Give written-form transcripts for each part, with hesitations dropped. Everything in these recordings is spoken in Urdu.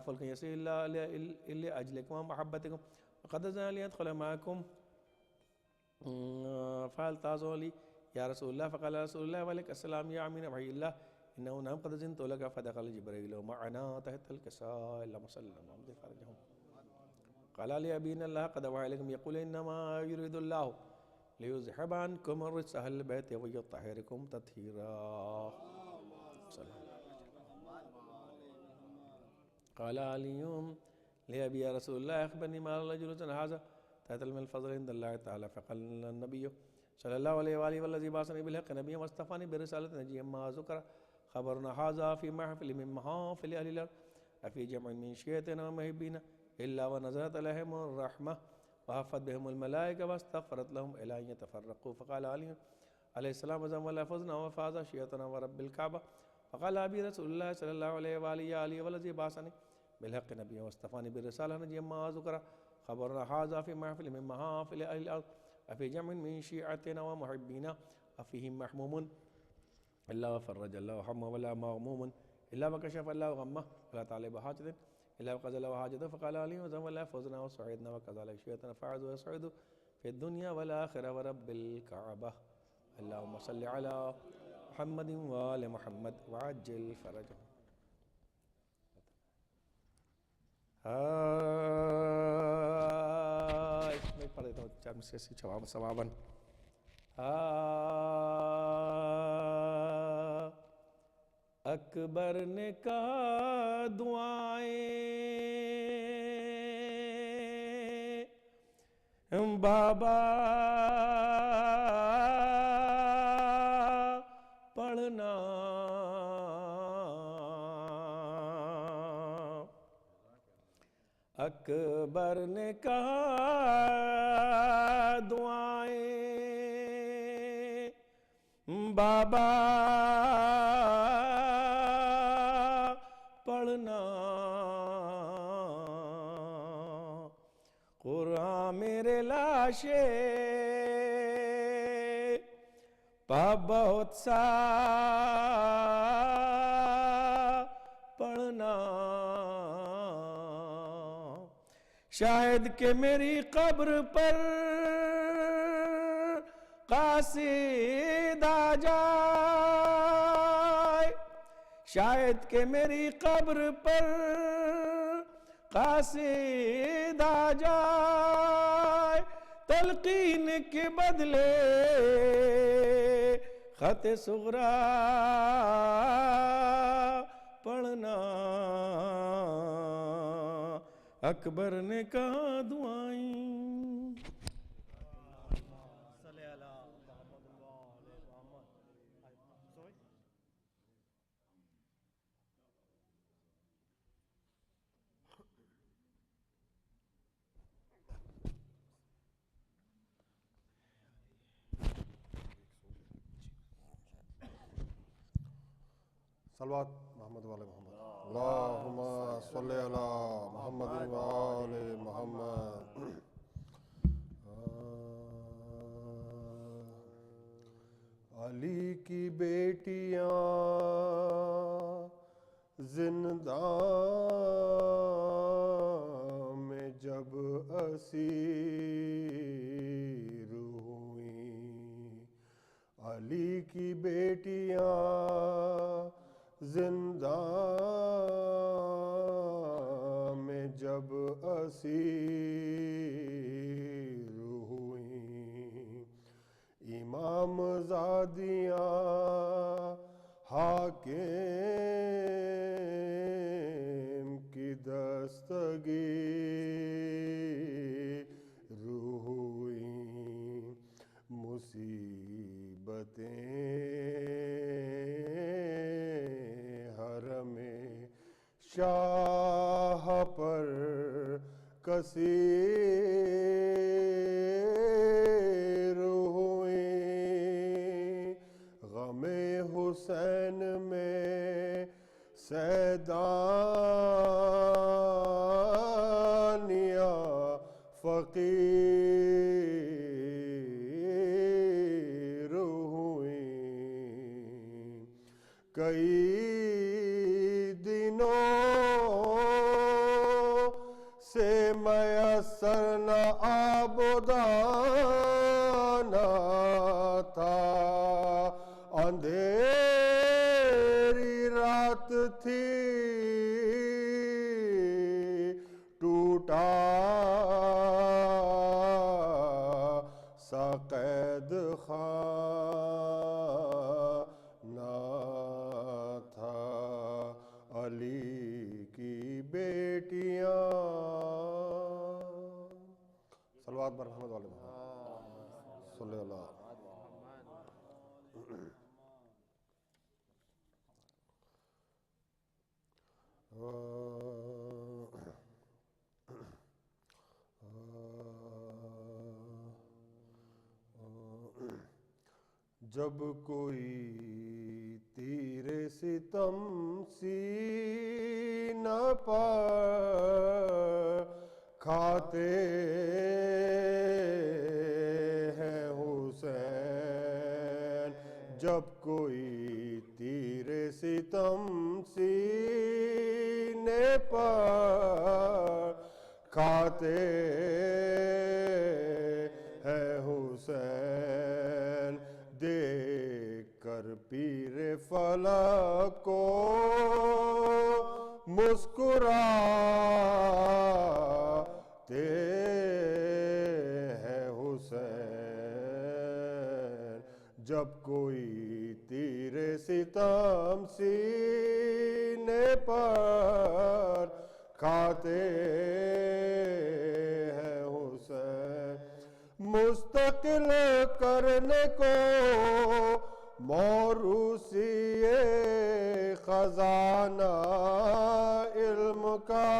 على فلك يسير إلا أجلكم ومحبتكم وقد أذن لي أدخل معكم فهل تعزوا لي يا رسول الله؟ فقال رسول الله وعليك السلام يا عمي وحي الله إنه نعم قد أذنت لك. فدخل جبريل معنا تحت الكساء اللهم صل على محمد فرجهم. قال لي أبي إن الله قد وحى إليكم يقول إنما يريد الله ليذهب عنكم الرجس أهل البيت ويطهركم تطهيرا. قال علي لأبي يا رسول الله أخبرني ما رجل هذا تحت من الفضل عند الله تعالى. فقال النبي صلى الله عليه وآله والذي بعثني بالحق نبيا واصطفاني برسالة نجيا ما ذكر خبرنا هذا في محفل من محافل أهل الأرض أفي جمع من شيعتنا ومحبين إلا ونزلت عليهم الرحمة وحفت بهم الملائكة واستغفرت لهم إلى أن يتفرقوا. فقال علي عليه السلام وزم الله فزنا وفاز شيعتنا ورب الكعبة. فقال أبي رسول الله صلى الله عليه وآله والذي بعثني بالحق نبيا واصطفاني بالرسالة نجيا ما ذكر خبرنا هذا في محفل من محافل أهل الأرض أفي جمع من شيعتنا ومحبين أفيهم محموم إلا وفرج الله همه ولا مغموم إلا وكشف الله غمه ولا طالب حاجة إلا وقضى له حاجته. فقال علي وزم الله فوزنا وسعدنا وكذلك شيعتنا فعز ويسعد في الدنيا والآخرة ورب الكعبة. اللهم صل على محمد وآل محمد وعجل فرجهم. میں پڑھ دیتا ہوں چار میں سے ثواباً. اکبر نے کہا دعائیں بابا پڑھنا. اکبر نے کہا دعائیں بابا پڑھنا. قرآن میرے لاشے پا بہت سا پڑھنا. شاید کہ میری قبر پر قاصد آ جائے. شاید کہ میری قبر پر قاصد آ جائے. تلقین کے بدلے خط صغرا پڑھنا. اکبر نے کہا دعائیں. صلوات محمد وآل محمد. اللہم صلی علی محمد وآل محمد. علی کی بیٹیاں زندان میں جب اسیر ہوئیں. علی کی بیٹیاں زندان میں جب اسیر ہوئیں. امام زادیاں حاکم کی دستگیر ہوئیں. مصیبتیں حرم شاہ پر کثیر ہوئیں. غم حسین میں سیدانیاں فقیر ہوئیں. کئی دنوں میسر نہ آبدانا تھا، اندھیری رات تھی، ٹوٹا سا قید خانہ تھا، علی کی بیٹیاں. صلوات بر محمد والے محمد صلی اللہ. جب کوئی تیر ستم سینہ پر کھاتے ہیں حسین، جب کوئی تیر ستم سینے پر کھاتے ہیں حسین، دیکھ کر پیر فلک کو مسکراتے ہیں حسین، جب کوئی تیر ستم سینے پر کھاتے ہیں حسین، مستقل کرنے کو موروثی خزانہ علم کا،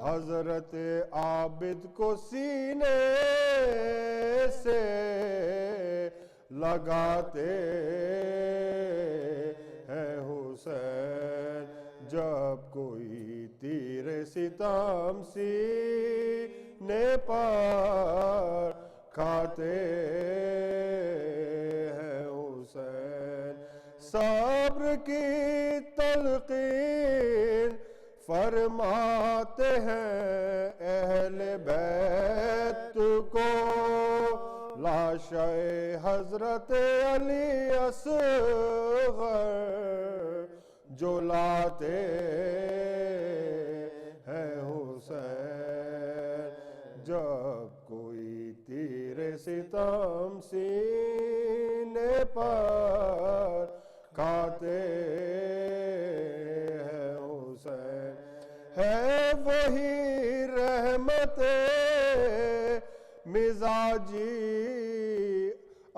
حضرت عابد کو سینے سے لگاتے ہیں حسین، جب کوئی تیر ستم سینے پر کھاتے ہیں حسین، صبر کی تلقین فرماتے ہیں اہل بیت کو، لاشِ حضرت علی اصغر جو لاتے ہیں حسین، جب کوئی تیر ستم سینے پر کھاتے ہیں حسین، ہے وہی رحمت مزاجی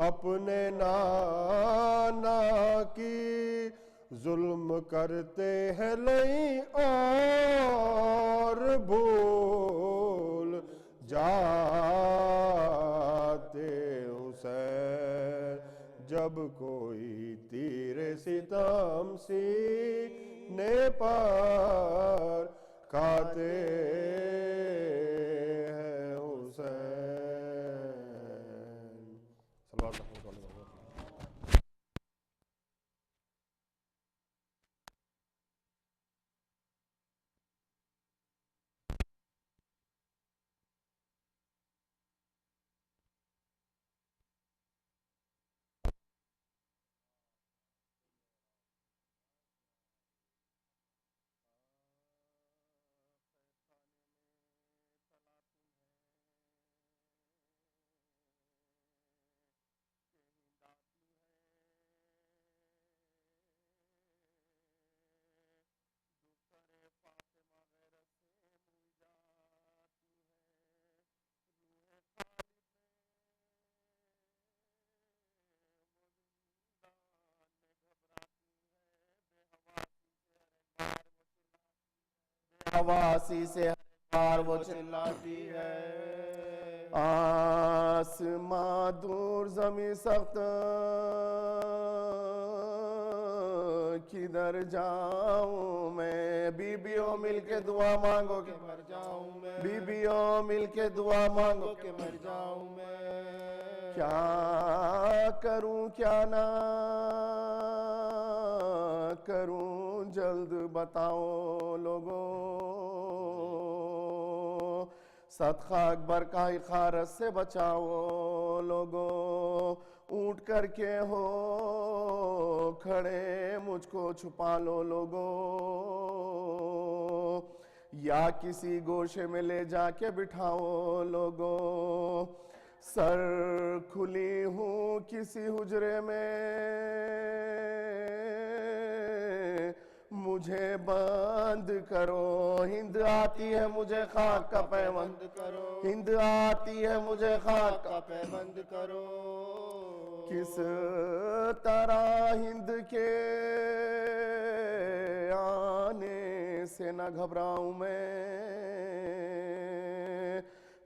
اپنے نانا کی، ظلم کرتے ہیں لئیں اور بھول جاتے حسین، جب کوئی تیر ستم سینے پر کھاتے ہیں حسین. صلوات اللہ علیہ وسلم. حواسی سے ہر بار وہ چلاتی ہے، آسماں دور زمین سخت، کدھر جاؤں میں، بیبیوں مل کے دعا مانگو کہ مر جاؤں میں، بیبیوں مل کے دعا مانگو کہ مر جاؤں میں، کیا کروں کیا نہ کروں جلد بتاؤ لوگوں، صدقہ اکبر کا حقارت سے بچاؤ لوگو، اونٹ کر کے ہو کھڑے مجھ کو چھپا لو لوگو، یا کسی گوشے میں لے جا کے بٹھاؤ لوگو، سر کھلی ہوں کسی حجرے میں مجھے بند کرو، ہند آتی ہے مجھے خاک کا پیوند کرو، ہند آتی ہے مجھے خاک کا پیوند کرو، کس طرح ہند کے آنے سے نہ گھبراؤں میں،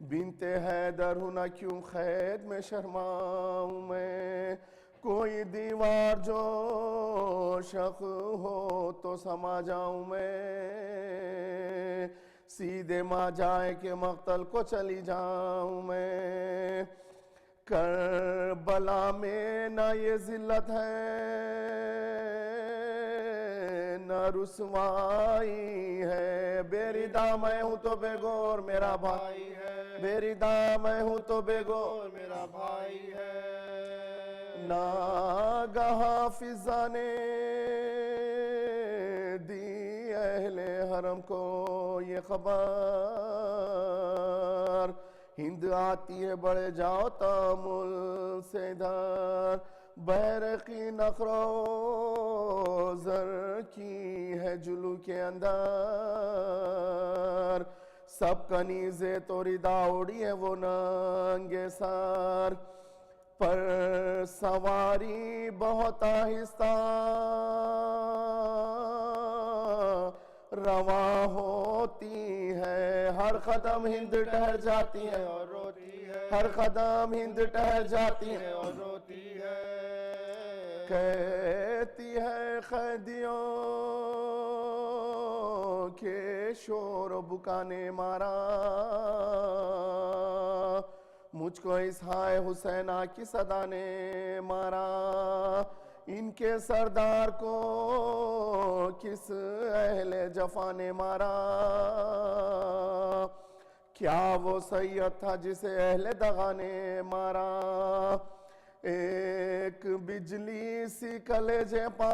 بنت حیدر ہوں نہ کیوں قید میں شرماؤں میں، کوئی دیوار جو شق ہو تو سما جاؤں میں، سیدھے ماں جائے کہ مقتل کو چلی جاؤں میں، کربلا میں نہ یہ ذلت ہے نہ رسوائی ہے، بے ردا میں ہوں تو بے گور میرا بھائی ہے، بے ردا میں ہوں تو بے گور میرا بھائی ہے، ناگہاں فضا نے دی اہل حرم کو یہ خبر، ہند آتی ہے بڑھے جاؤ تامل سے ادھر، بیرقی نخرو زر کی ہے جلو کے اندر، سب کنیزیں تو ردا اڑی ہے وہ ننگے سر، پر سواری بہت آہستہ رواں ہوتی ہے، ہر قدم ہند ٹہر جاتی ہے اور روتی ہے، ہر قدم ہند ٹہر جاتی ہے اور روتی ہے، کہتی ہے قیدیوں کے شور و بکا نے مارا، مجھ کو اس ہائے حسینہ کی صدا نے مارا، ان کے سردار کو کس اہل جفا نے مارا، کیا وہ سید تھا جسے اہل دغا نے مارا، ایک بجلی سی کلیجے پا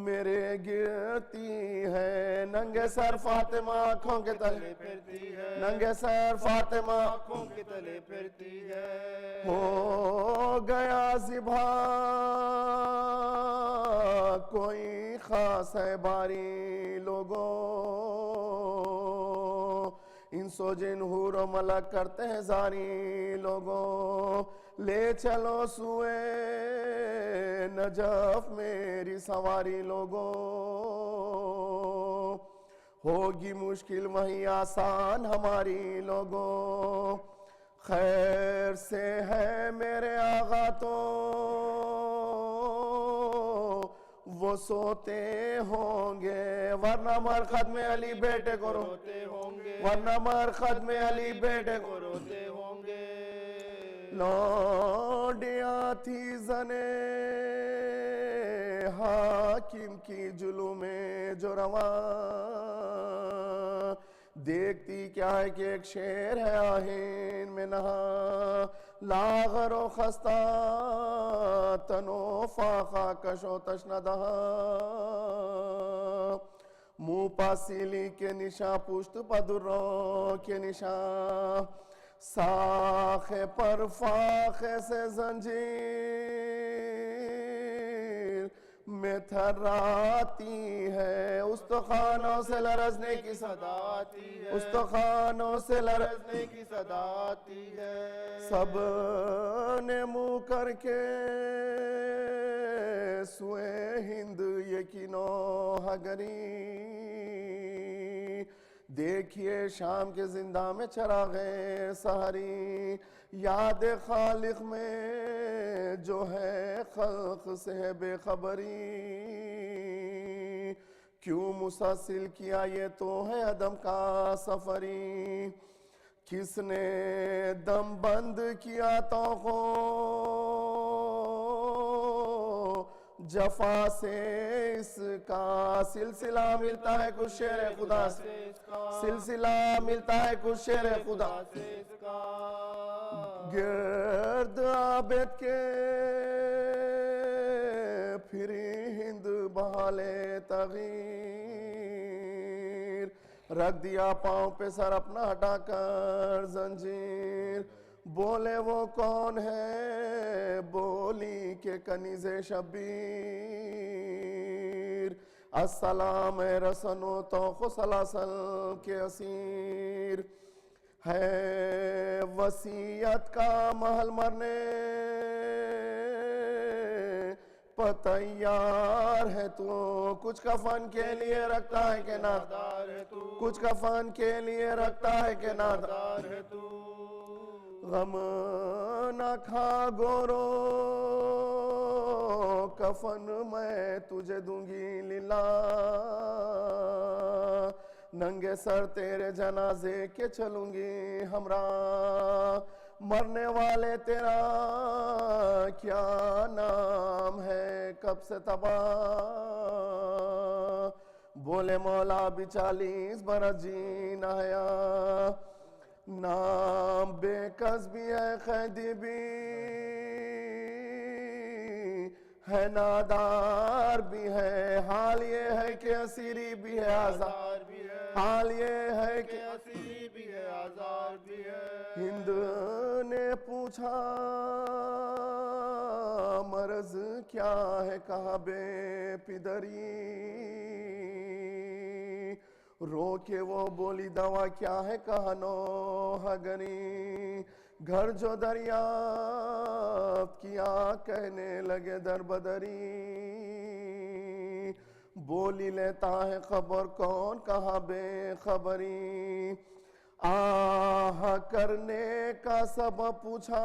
میرے گرتی ہے، ننگے سر فاطمہ آنکھوں کے تلے پھرتی ہے، ننگے سر فاطمہ آنکھوں کے تلے پھرتی ہے، ہو گیا ذبح کوئی خاص ہے باری لوگوں، انس و جن حور و ملک کرتے ہیں زاری لوگوں، لے چلو سوئے نجف میری سواری لوگوں، ہوگی مشکل وہیں آسان ہماری لوگوں، خیر سے ہے میرے آغا تو وہ سوتے ہوں گے، ورنہ مرقد میں علی بیٹے کو روتے ہوں گے، ورنہ مرقد میں علی بیٹے کو روتے ہوں گے، لونڈیاں تھی زنے حاکم کی جلو میں جو رواں، دیکھتی کیا ہے کہ ایک شیر ہے آہین میں نہا، لاغر و خستہ تنو فاقہ کش و تشندہ، منہ پا سیلی کے نشاں پشت پدروں کے نشاں، ساخے پر فاخے سے زنجیر میں تھراتی ہے، استخوانوں سے لرزنے کی صدا آتی ہے، استخوانوں سے لرزنے کی صدا آتی ہے، سب نے منہ کر کے سوئے ہند یقینو ہگری، دیکھیے شام کے زندہ میں چراغ سحری، یاد خالق میں جو ہے خلق سے ہے بے خبری، کیوں مسلسل کیا یہ تو ہے عدم کا سفری، کس نے دم بند کیا تو جفا سے اس کا سلسلہ ملتا ہے کچھ شیر خدا سے، سلسلہ ملتا ہے کچھ شیر خدا سے، گرد عابد کے پھری ہند بحالے تغیر، رکھ دیا پاؤں پہ سر اپنا ہٹا کر زنجیر، بولے وہ کون ہے بولی کے کنیز شبیر، السلام رسن و توخ و سلاسل کے اسیر، ہے وصیت کا محل مرنے تیار ہے تو، کچھ کفن کے لیے رکھتا ہے کہ نادار ہے تو، کچھ کفن کے لیے رکھتا ہے کہ نادار ہے تو، غم نہ کھا گورو کفن میں تجھے دوں گی للہ، ننگے سر تیرے جنازے کے چلوں گی ہمراہ، مرنے والے تیرا کیا نام ہے کب سے تباہ، بولے مولا بھی 40 برس جینا ہے، نام بے کس بھی ہے قیدی بھی ہے، نادار بھی ہے، حال یہ ہے کہ اسیری بھی ہے آزار بھی ہے، حال یہ ہے کہ اسیری بھی ہے آزار بھی ہے، ہند نے پوچھا مرض کیا ہے کہا بے پدری، رو کے وہ بولی دوا کیا ہے کہا نوح گری، گھر جو دریافت کیا کہنے لگے در بدری، بولی لیتا ہے خبر کون کہا بے خبری، آہ کرنے کا سبب پوچھا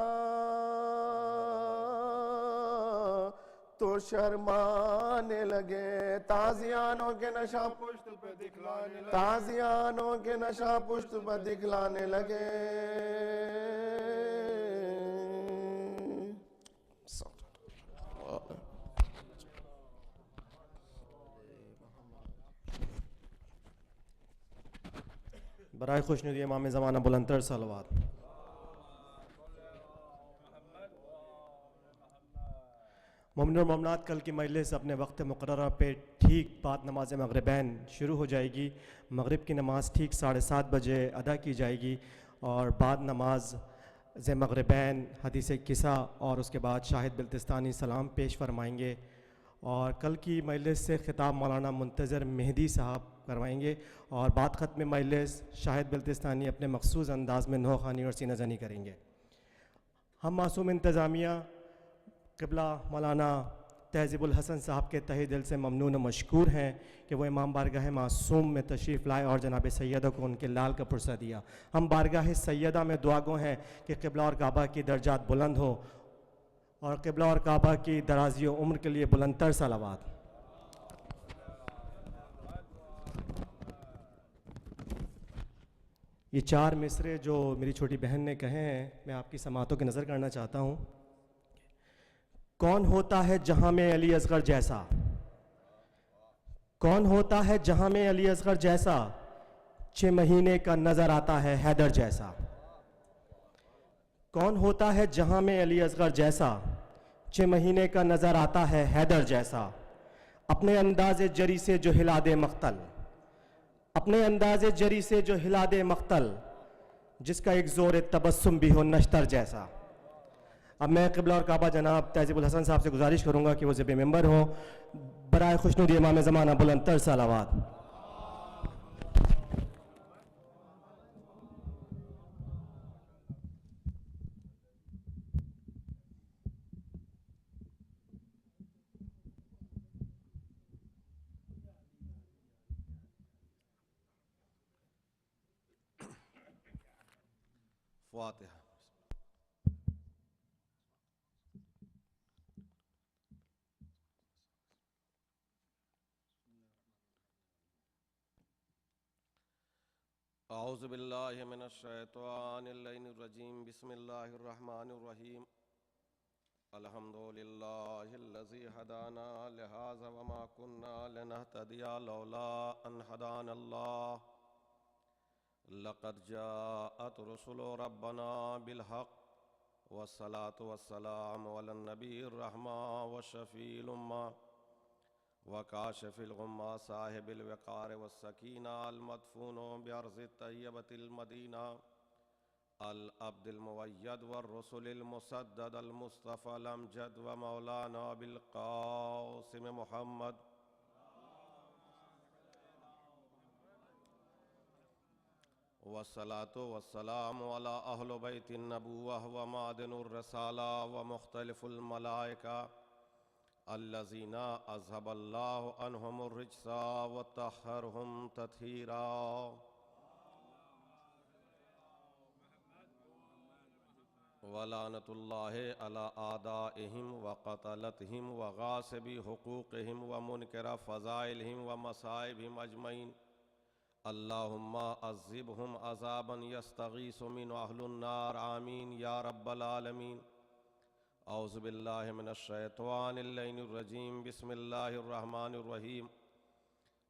تو شرمانے لگے، تازیانوں کے نشہ پشت پہ دکھلانے لگے، تازیانوں کے نشہ پشت پہ دکھلانے لگے، برائے خوشنودی امام زمانہ بلندتر صلوات۔ مومن اور مومنات، کل کی مجلس اپنے وقت مقررہ پہ ٹھیک بعد نماز مغربین شروع ہو جائے گی، مغرب کی نماز ٹھیک 7:30 بجے ادا کی جائے گی، اور بعد نماز مغربین حدیث قصہ اور اس کے بعد شاہد بلتستانی سلام پیش فرمائیں گے، اور کل کی مجلس سے خطاب مولانا منتظر مہدی صاحب کروائیں گے، اور بعد ختم مجلس شاہد بلتستانی اپنے مخصوص انداز میں نوح خوانی اور سینہ زنی کریں گے۔ ہم معصوم انتظامیہ قبلہ مولانا تہذیب الحسن صاحب کے تہہ دل سے ممنون و مشکور ہیں کہ وہ امام بارگاہ معصوم میں تشریف لائے اور جناب سیدہ کو ان کے لال کا پرسہ دیا۔ ہم بارگاہ سیدہ میں دعا گو ہیں کہ قبلہ اور کعبہ کی درجات بلند ہو، اور قبلہ اور کعبہ کی درازی و عمر کے لیے بلندتر صلوات۔ یہ 4 مصرے جو میری چھوٹی بہن نے کہے ہیں، میں آپ کی سماعتوں کی نظر کرنا چاہتا ہوں۔ کون ہوتا ہے جہاں میں علی اصغر جیسا، کون ہوتا ہے جہاں میں علی اصغر جیسا، 6 مہینے کا نظر آتا ہے حیدر جیسا، کون ہوتا ہے جہاں میں علی اصغر جیسا، 6 مہینے کا نظر آتا ہے حیدر جیسا، اپنے انداز جری سے جو ہلا دے مقتل، اپنے انداز جری سے جو ہلا دے مقتل، جس کا ایک زور تبسم بھی ہو نشتر جیسا۔ اب میں قبلہ اور کعبہ جناب تہذیب الحسن صاحب سے گزارش کروں گا کہ وہ ذب ممبر ہوں، برائے خوشنودی امام زمانہ بلندتر صلوات۔ فاتحہ۔ اعوذ باللہ من الشیطان اللعین الرجیم، بسم اللہ الرحمن الرحیم، الحمد للہ الذی ہدانا لہذا وما كنا لنہتدی لولا ان ہدانا اللہ لقد جاءت رسل ربنا بالحق والصلاة والسلام علی النبی الرحمہ والشفیع الامہ وکاشف الغمہ صاحب الوقار والسکینہ المدفون بأرض الطیبۃ المدینہ العبد المؤید والرسل المسدد المصطفى الامجد ومولانا بالقاسم محمد والصلاة والسلام على أهل بيت النبوة ومعدن الرسالة ومختلف الملائكة الذين أذهب الله عنهم الرجس وطهرهم تطهيرا ولعنة الله على أعدائهم وقتلتهم وغاصبي حقوقهم ومنكر فضائلهم ومصائبهم أجمعين اللهم عذبهم عذابا يستغيث من أهل النار آمين يا رب العالمين اعوذ باللہ من الشیطان اللعین الرجیم بسم اللہ الرحمن الرحیم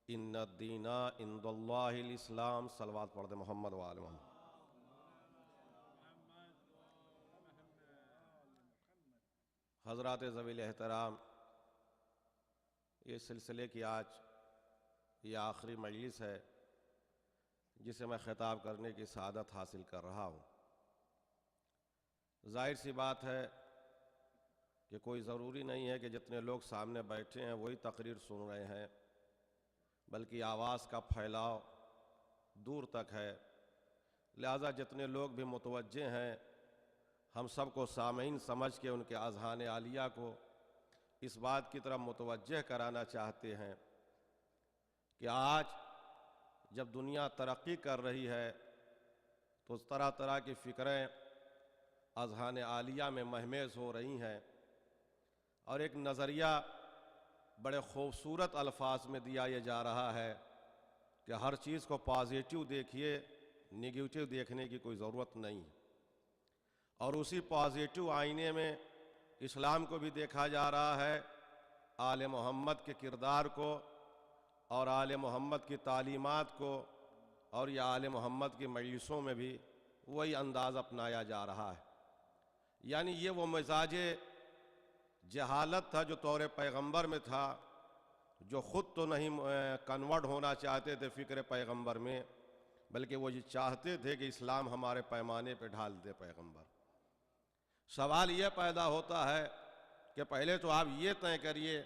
ان الدین عند اللہ الاسلام صلوات پڑھ دے محمد وآل محمد۔ حضرات ذوی الاحترام، یہ سلسلے کی آج یہ آخری مجلس ہے جسے میں خطاب کرنے کی سعادت حاصل کر رہا ہوں۔ ظاہر سی بات ہے کہ کوئی ضروری نہیں ہے کہ جتنے لوگ سامنے بیٹھے ہیں وہی تقریر سن رہے ہیں، بلکہ آواز کا پھیلاؤ دور تک ہے، لہذا جتنے لوگ بھی متوجہ ہیں ہم سب کو سامعین سمجھ کے ان کے اذہان عالیہ کو اس بات کی طرف متوجہ کرانا چاہتے ہیں کہ آج جب دنیا ترقی کر رہی ہے تو طرح طرح کی فکریں اذہان عالیہ میں مہمیز ہو رہی ہیں، اور ایک نظریہ بڑے خوبصورت الفاظ میں دیا یہ جا رہا ہے کہ ہر چیز کو پازیٹیو دیکھیے، نگیٹیو دیکھنے کی کوئی ضرورت نہیں، اور اسی پازیٹیو آئینے میں اسلام کو بھی دیکھا جا رہا ہے، آل محمد کے کردار کو اور آل محمد کی تعلیمات کو، اور یہ آل محمد کی مجلسوں میں بھی وہی انداز اپنایا جا رہا ہے۔ یعنی یہ وہ مزاج جہالت تھا جو طور پیغمبر میں تھا، جو خود تو نہیں کنورٹ ہونا چاہتے تھے فکر پیغمبر میں، بلکہ وہ یہ چاہتے تھے کہ اسلام ہمارے پیمانے پہ ڈھال دے پیغمبر۔ سوال یہ پیدا ہوتا ہے کہ پہلے تو آپ یہ طے کریے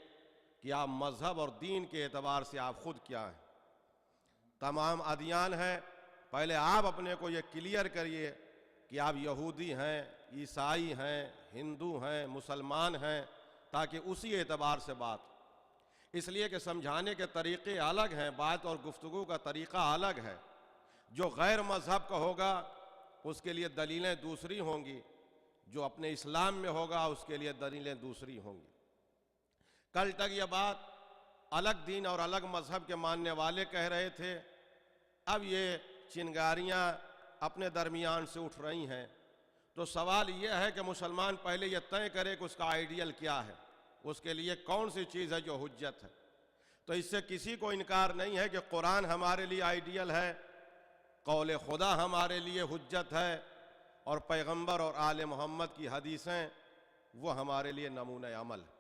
کہ آپ مذہب اور دین کے اعتبار سے آپ خود کیا ہیں۔ تمام ادیان ہیں، پہلے آپ اپنے کو یہ کلیئر کریے کہ آپ یہودی ہیں، عیسائی ہیں، ہندو ہیں، مسلمان ہیں، تاکہ اسی اعتبار سے بات، اس لیے کہ سمجھانے کے طریقے الگ ہیں، بات اور گفتگو کا طریقہ الگ ہے۔ جو غیر مذہب کا ہوگا اس کے لیے دلیلیں دوسری ہوں گی، جو اپنے اسلام میں ہوگا اس کے لیے دلیلیں دوسری ہوں گی۔ کل تک یہ بات الگ دین اور الگ مذہب کے ماننے والے کہہ رہے تھے، اب یہ چنگاریاں اپنے درمیان سے اٹھ رہی ہیں، تو سوال یہ ہے کہ مسلمان پہلے یہ طے کرے کہ اس کا آئیڈیل کیا ہے، اس کے لیے کون سی چیز ہے جو حجت ہے۔ تو اس سے کسی کو انکار نہیں ہے کہ قرآن ہمارے لیے آئیڈیل ہے، قول خدا ہمارے لیے حجت ہے، اور پیغمبر اور آل محمد کی حدیثیں وہ ہمارے لیے نمونہ عمل ہے۔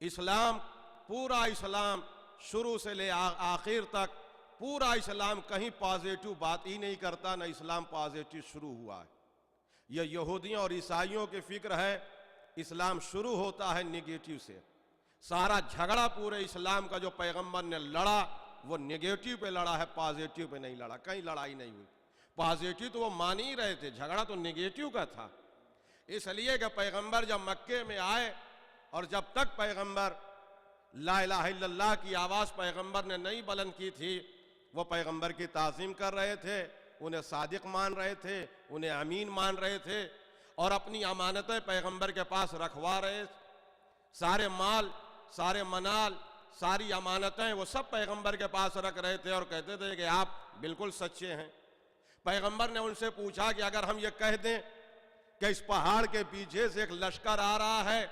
اسلام، پورا اسلام شروع سے لے آخر تک پورا اسلام کہیں پازیٹیو بات ہی نہیں کرتا، نہ اسلام پازیٹیو شروع ہوا ہے۔ یہ یہودیوں اور عیسائیوں کی فکر ہے، اسلام شروع ہوتا ہے نگیٹیو سے۔ سارا جھگڑا پورے اسلام کا جو پیغمبر نے لڑا وہ نگیٹیو پہ لڑا ہے، پازیٹیو پہ نہیں لڑا، کہیں لڑائی نہیں ہوئی۔ پازیٹیو تو وہ مان ہی رہے تھے، جھگڑا تو نگیٹیو کا تھا، اس لیے کہ پیغمبر جب مکے میں آئے اور جب تک پیغمبر لا الہ الا اللہ کی آواز پیغمبر نے نہیں بلند کی تھی، وہ پیغمبر کی تعظیم کر رہے تھے، انہیں صادق مان رہے تھے، انہیں امین مان رہے تھے، اور اپنی امانتیں پیغمبر کے پاس رکھوا رہے، سارے مال، سارے منال، ساری امانتیں وہ سب پیغمبر کے پاس رکھ رہے تھے، اور کہتے تھے کہ آپ بالکل سچے ہیں۔ پیغمبر نے ان سے پوچھا کہ اگر ہم یہ کہہ دیں کہ اس پہاڑ کے پیچھے سے ایک لشکر آ رہا ہے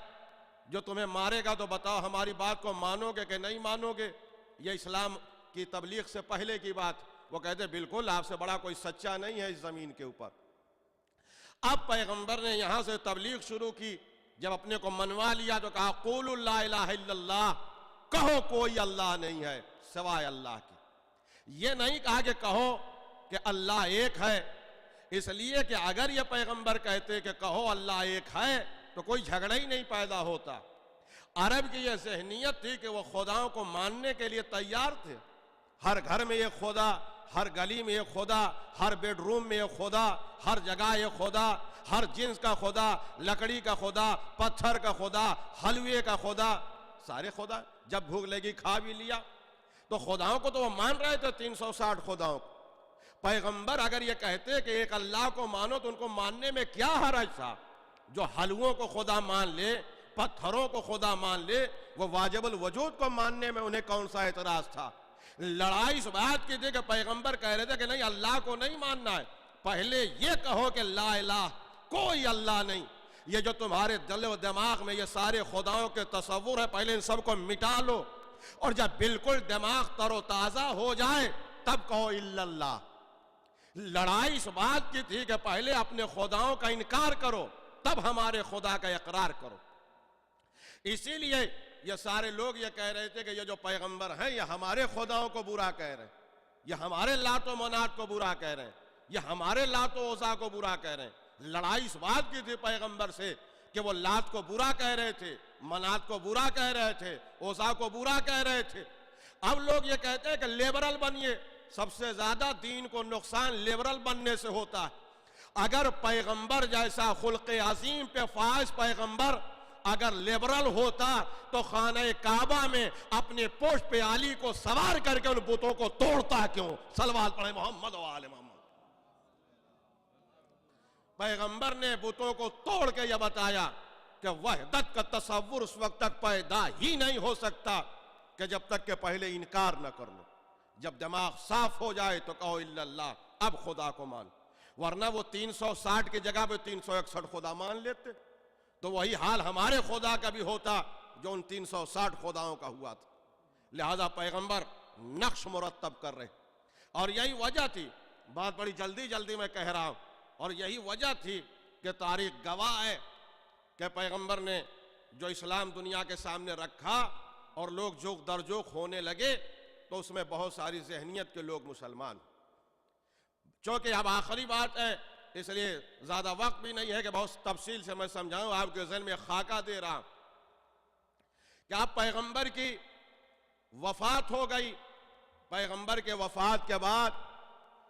جو تمہیں مارے گا، تو بتاؤ ہماری بات کو مانو گے کہ نہیں مانو گے؟ یہ اسلام کی تبلیغ سے پہلے کی بات۔ وہ کہتے بالکل، آپ سے بڑا کوئی سچا نہیں ہے اس زمین کے اوپر۔ اب پیغمبر نے یہاں سے تبلیغ شروع کی، جب اپنے کو منوا لیا تو کہا قولوا لا الہ الا اللہ، کہو کوئی اللہ نہیں ہے سوائے اللہ کے۔ یہ نہیں کہا کہ کہو کہ اللہ ایک ہے، اس لیے کہ اگر یہ پیغمبر کہتے کہ کہو اللہ ایک ہے تو کوئی جھگڑا ہی نہیں پیدا ہوتا۔ عرب کی یہ ذہنیت تھی کہ وہ خداؤں کو ماننے کے لیے تیار تھے۔ ہر گھر میں ایک خدا، ہر گلی میں ایک خدا، ہر بیڈ روم میں ایک خدا، ہر جگہ ایک خدا، ہر جنس کا خدا، لکڑی کا خدا، پتھر کا خدا، حلوے کا خدا، سارے خدا۔ جب بھوک لگی کھا بھی لیا۔ تو خداؤں کو تو وہ مان رہے تھے، 360 خداؤں کو۔ پیغمبر اگر یہ کہتے کہ ایک اللہ کو مانو تو ان کو ماننے میں کیا حرج تھا؟ جو حلووں کو خدا مان لے، پتھروں کو خدا مان لے، وہ واجب الوجود کو ماننے میں انہیں کون سا اعتراض تھا؟ لڑائی اس بات کی تھی کہ پیغمبر کہہ رہے تھے کہ نہیں، اللہ کو نہیں ماننا ہے، پہلے یہ کہو کہ لا الہ، کوئی اللہ نہیں۔ یہ جو تمہارے دل و دماغ میں یہ سارے خداؤں کے تصور ہے، پہلے ان سب کو مٹا لو، اور جب بالکل دماغ تر و تازہ ہو جائے تب کہو الا اللہ۔ لڑائی اس بات کی تھی کہ پہلے اپنے خداؤں کا انکار کرو، تب ہمارے خدا کا اقرار کرو۔ اسی لیے یہ سارے لوگ یہ کہہ رہے تھے کہ یہ جو پیغمبر ہیں یہ ہمارے خداؤں کو برا کہہ رہے ہیں، یہ ہمارے لات و منات کو برا کہہ رہے ہیں، یہ ہمارے لات و عزا کو برا کہہ رہے ہیں۔ لڑائی اس بات کی تھی پیغمبر سے کہ وہ لات کو برا کہہ رہے تھے، منات کو برا کہہ رہے تھے، عزا کو برا کہہ رہے تھے۔ اب لوگ یہ کہتے ہیں کہ لیبرل بنیے۔ سب سے زیادہ دین کو نقصان لیبرل بننے سے ہوتا ہے۔ اگر پیغمبر جیسا خلق عظیم پہ فائز پیغمبر اگر لیبرل ہوتا تو خانہ کعبہ میں اپنے پشت پہ علی کو سوار کر کے ان بتوں کو توڑتا کیوں؟ صلوات پڑھیں محمد و آل محمد۔ پیغمبر نے بتوں کو توڑ کے یہ بتایا کہ وحدت کا تصور اس وقت تک پیدا ہی نہیں ہو سکتا کہ جب تک کہ پہلے انکار نہ کر لو۔ جب دماغ صاف ہو جائے تو کہو الا اللہ، اب خدا کو مان۔ ورنہ وہ 360 کی جگہ پہ 361 خدا مان لیتے تو وہی حال ہمارے خدا کا بھی ہوتا جو ان 360 خداؤں کا ہوا تھا۔ لہذا پیغمبر نقش مرتب کر رہے، اور یہی وجہ تھی، بات بڑی جلدی جلدی میں کہہ رہا ہوں، اور یہی وجہ تھی کہ تاریخ گواہ ہے کہ پیغمبر نے جو اسلام دنیا کے سامنے رکھا اور لوگ جوک در جوک ہونے لگے تو اس میں بہت ساری ذہنیت کے لوگ مسلمان۔ چونکہ اب آخری بات ہے اس لیے زیادہ وقت بھی نہیں ہے کہ بہت تفصیل سے میں سمجھاؤں، آپ کے ذہن میں خاکہ دے رہا ہوں کہ اب پیغمبر کی وفات ہو گئی۔ پیغمبر کے وفات کے بعد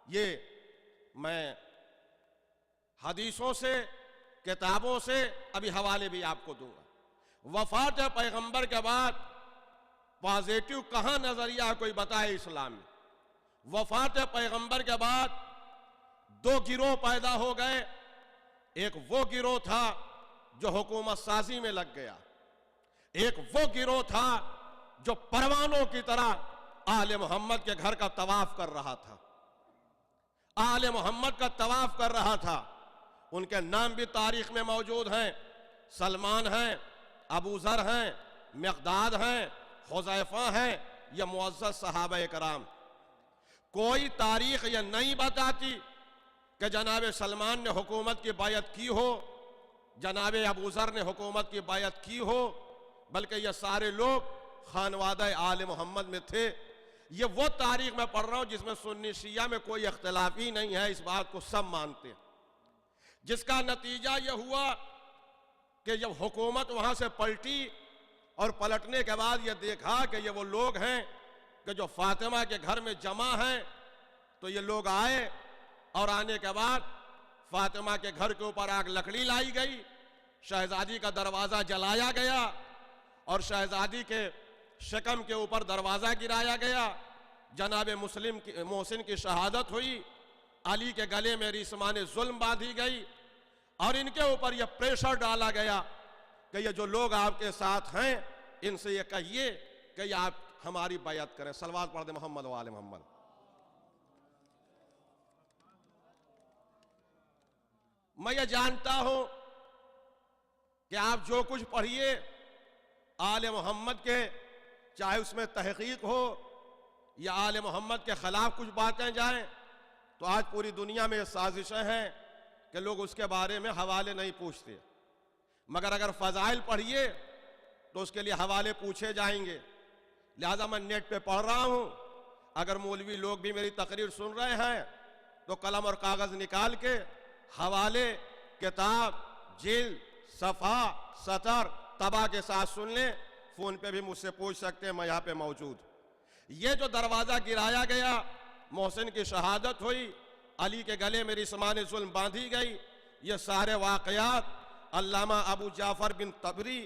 یہ میں حدیثوں سے، کتابوں سے ابھی حوالے بھی آپ کو دوں گا۔ وفات پیغمبر کے بعد پازیٹیو کہاں نظریہ کوئی بتائے اسلام میں؟ وفات پیغمبر کے بعد دو گروہ پیدا ہو گئے۔ ایک وہ گروہ تھا جو حکومت سازی میں لگ گیا، ایک وہ گروہ تھا جو پروانوں کی طرح آل محمد کے گھر کا طواف کر رہا تھا، آل محمد کا طواف کر رہا تھا۔ ان کے نام بھی تاریخ میں موجود ہیں، سلمان ہیں، ابو ذر ہیں، مقداد ہیں، حذیفہ ہیں، یہ معزز صحابہ کرام۔ کوئی تاریخ یہ نہیں بتاتی کہ جناب سلمان نے حکومت کی بیعت کی ہو، جناب ابو ذر نے حکومت کی بیعت کی ہو، بلکہ یہ سارے لوگ خانوادہ آل محمد میں تھے۔ یہ وہ تاریخ میں پڑھ رہا ہوں جس میں سنی شیعہ میں کوئی اختلاف ہی نہیں ہے، اس بات کو سب مانتے ہیں۔ جس کا نتیجہ یہ ہوا کہ جب حکومت وہاں سے پلٹی اور پلٹنے کے بعد یہ دیکھا کہ یہ وہ لوگ ہیں کہ جو فاطمہ کے گھر میں جمع ہیں، تو یہ لوگ آئے اور آنے کے بعد فاطمہ کے گھر کے اوپر آگ لکڑی لائی گئی، شہزادی کا دروازہ جلایا گیا اور شہزادی کے شکم کے اوپر دروازہ گرایا گیا۔ جناب محسن کی شہادت ہوئی، علی کے گلے میں ریسمان ظلم باندھی گئی، اور ان کے اوپر یہ پریشر ڈالا گیا کہ یہ جو لوگ آپ کے ساتھ ہیں ان سے یہ کہیے کہ یہ آپ ہماری بیعت کریں۔ صلوات پڑھ دیں محمد و آل محمد۔ میں یہ جانتا ہوں کہ آپ جو کچھ پڑھیے آل محمد کے، چاہے اس میں تحقیق ہو یا آل محمد کے خلاف کچھ باتیں جائیں، تو آج پوری دنیا میں یہ سازشیں ہیں کہ لوگ اس کے بارے میں حوالے نہیں پوچھتے، مگر اگر فضائل پڑھیے تو اس کے لیے حوالے پوچھے جائیں گے۔ لہٰذا میں نیٹ پہ پڑھ رہا ہوں، اگر مولوی لوگ بھی میری تقریر سن رہے ہیں تو قلم اور کاغذ نکال کے حوالے، کتاب، جلد، صفحہ، سطر، طبع کے ساتھ سن لیں۔ فون پہ بھی مجھ سے پوچھ سکتے ہیں، میں یہاں پہ موجود۔ یہ جو دروازہ گرایا گیا، محسن کی شہادت ہوئی، علی کے گلے میں رسمان ظلم باندھی گئی، یہ سارے واقعات علامہ ابو جعفر بن طبری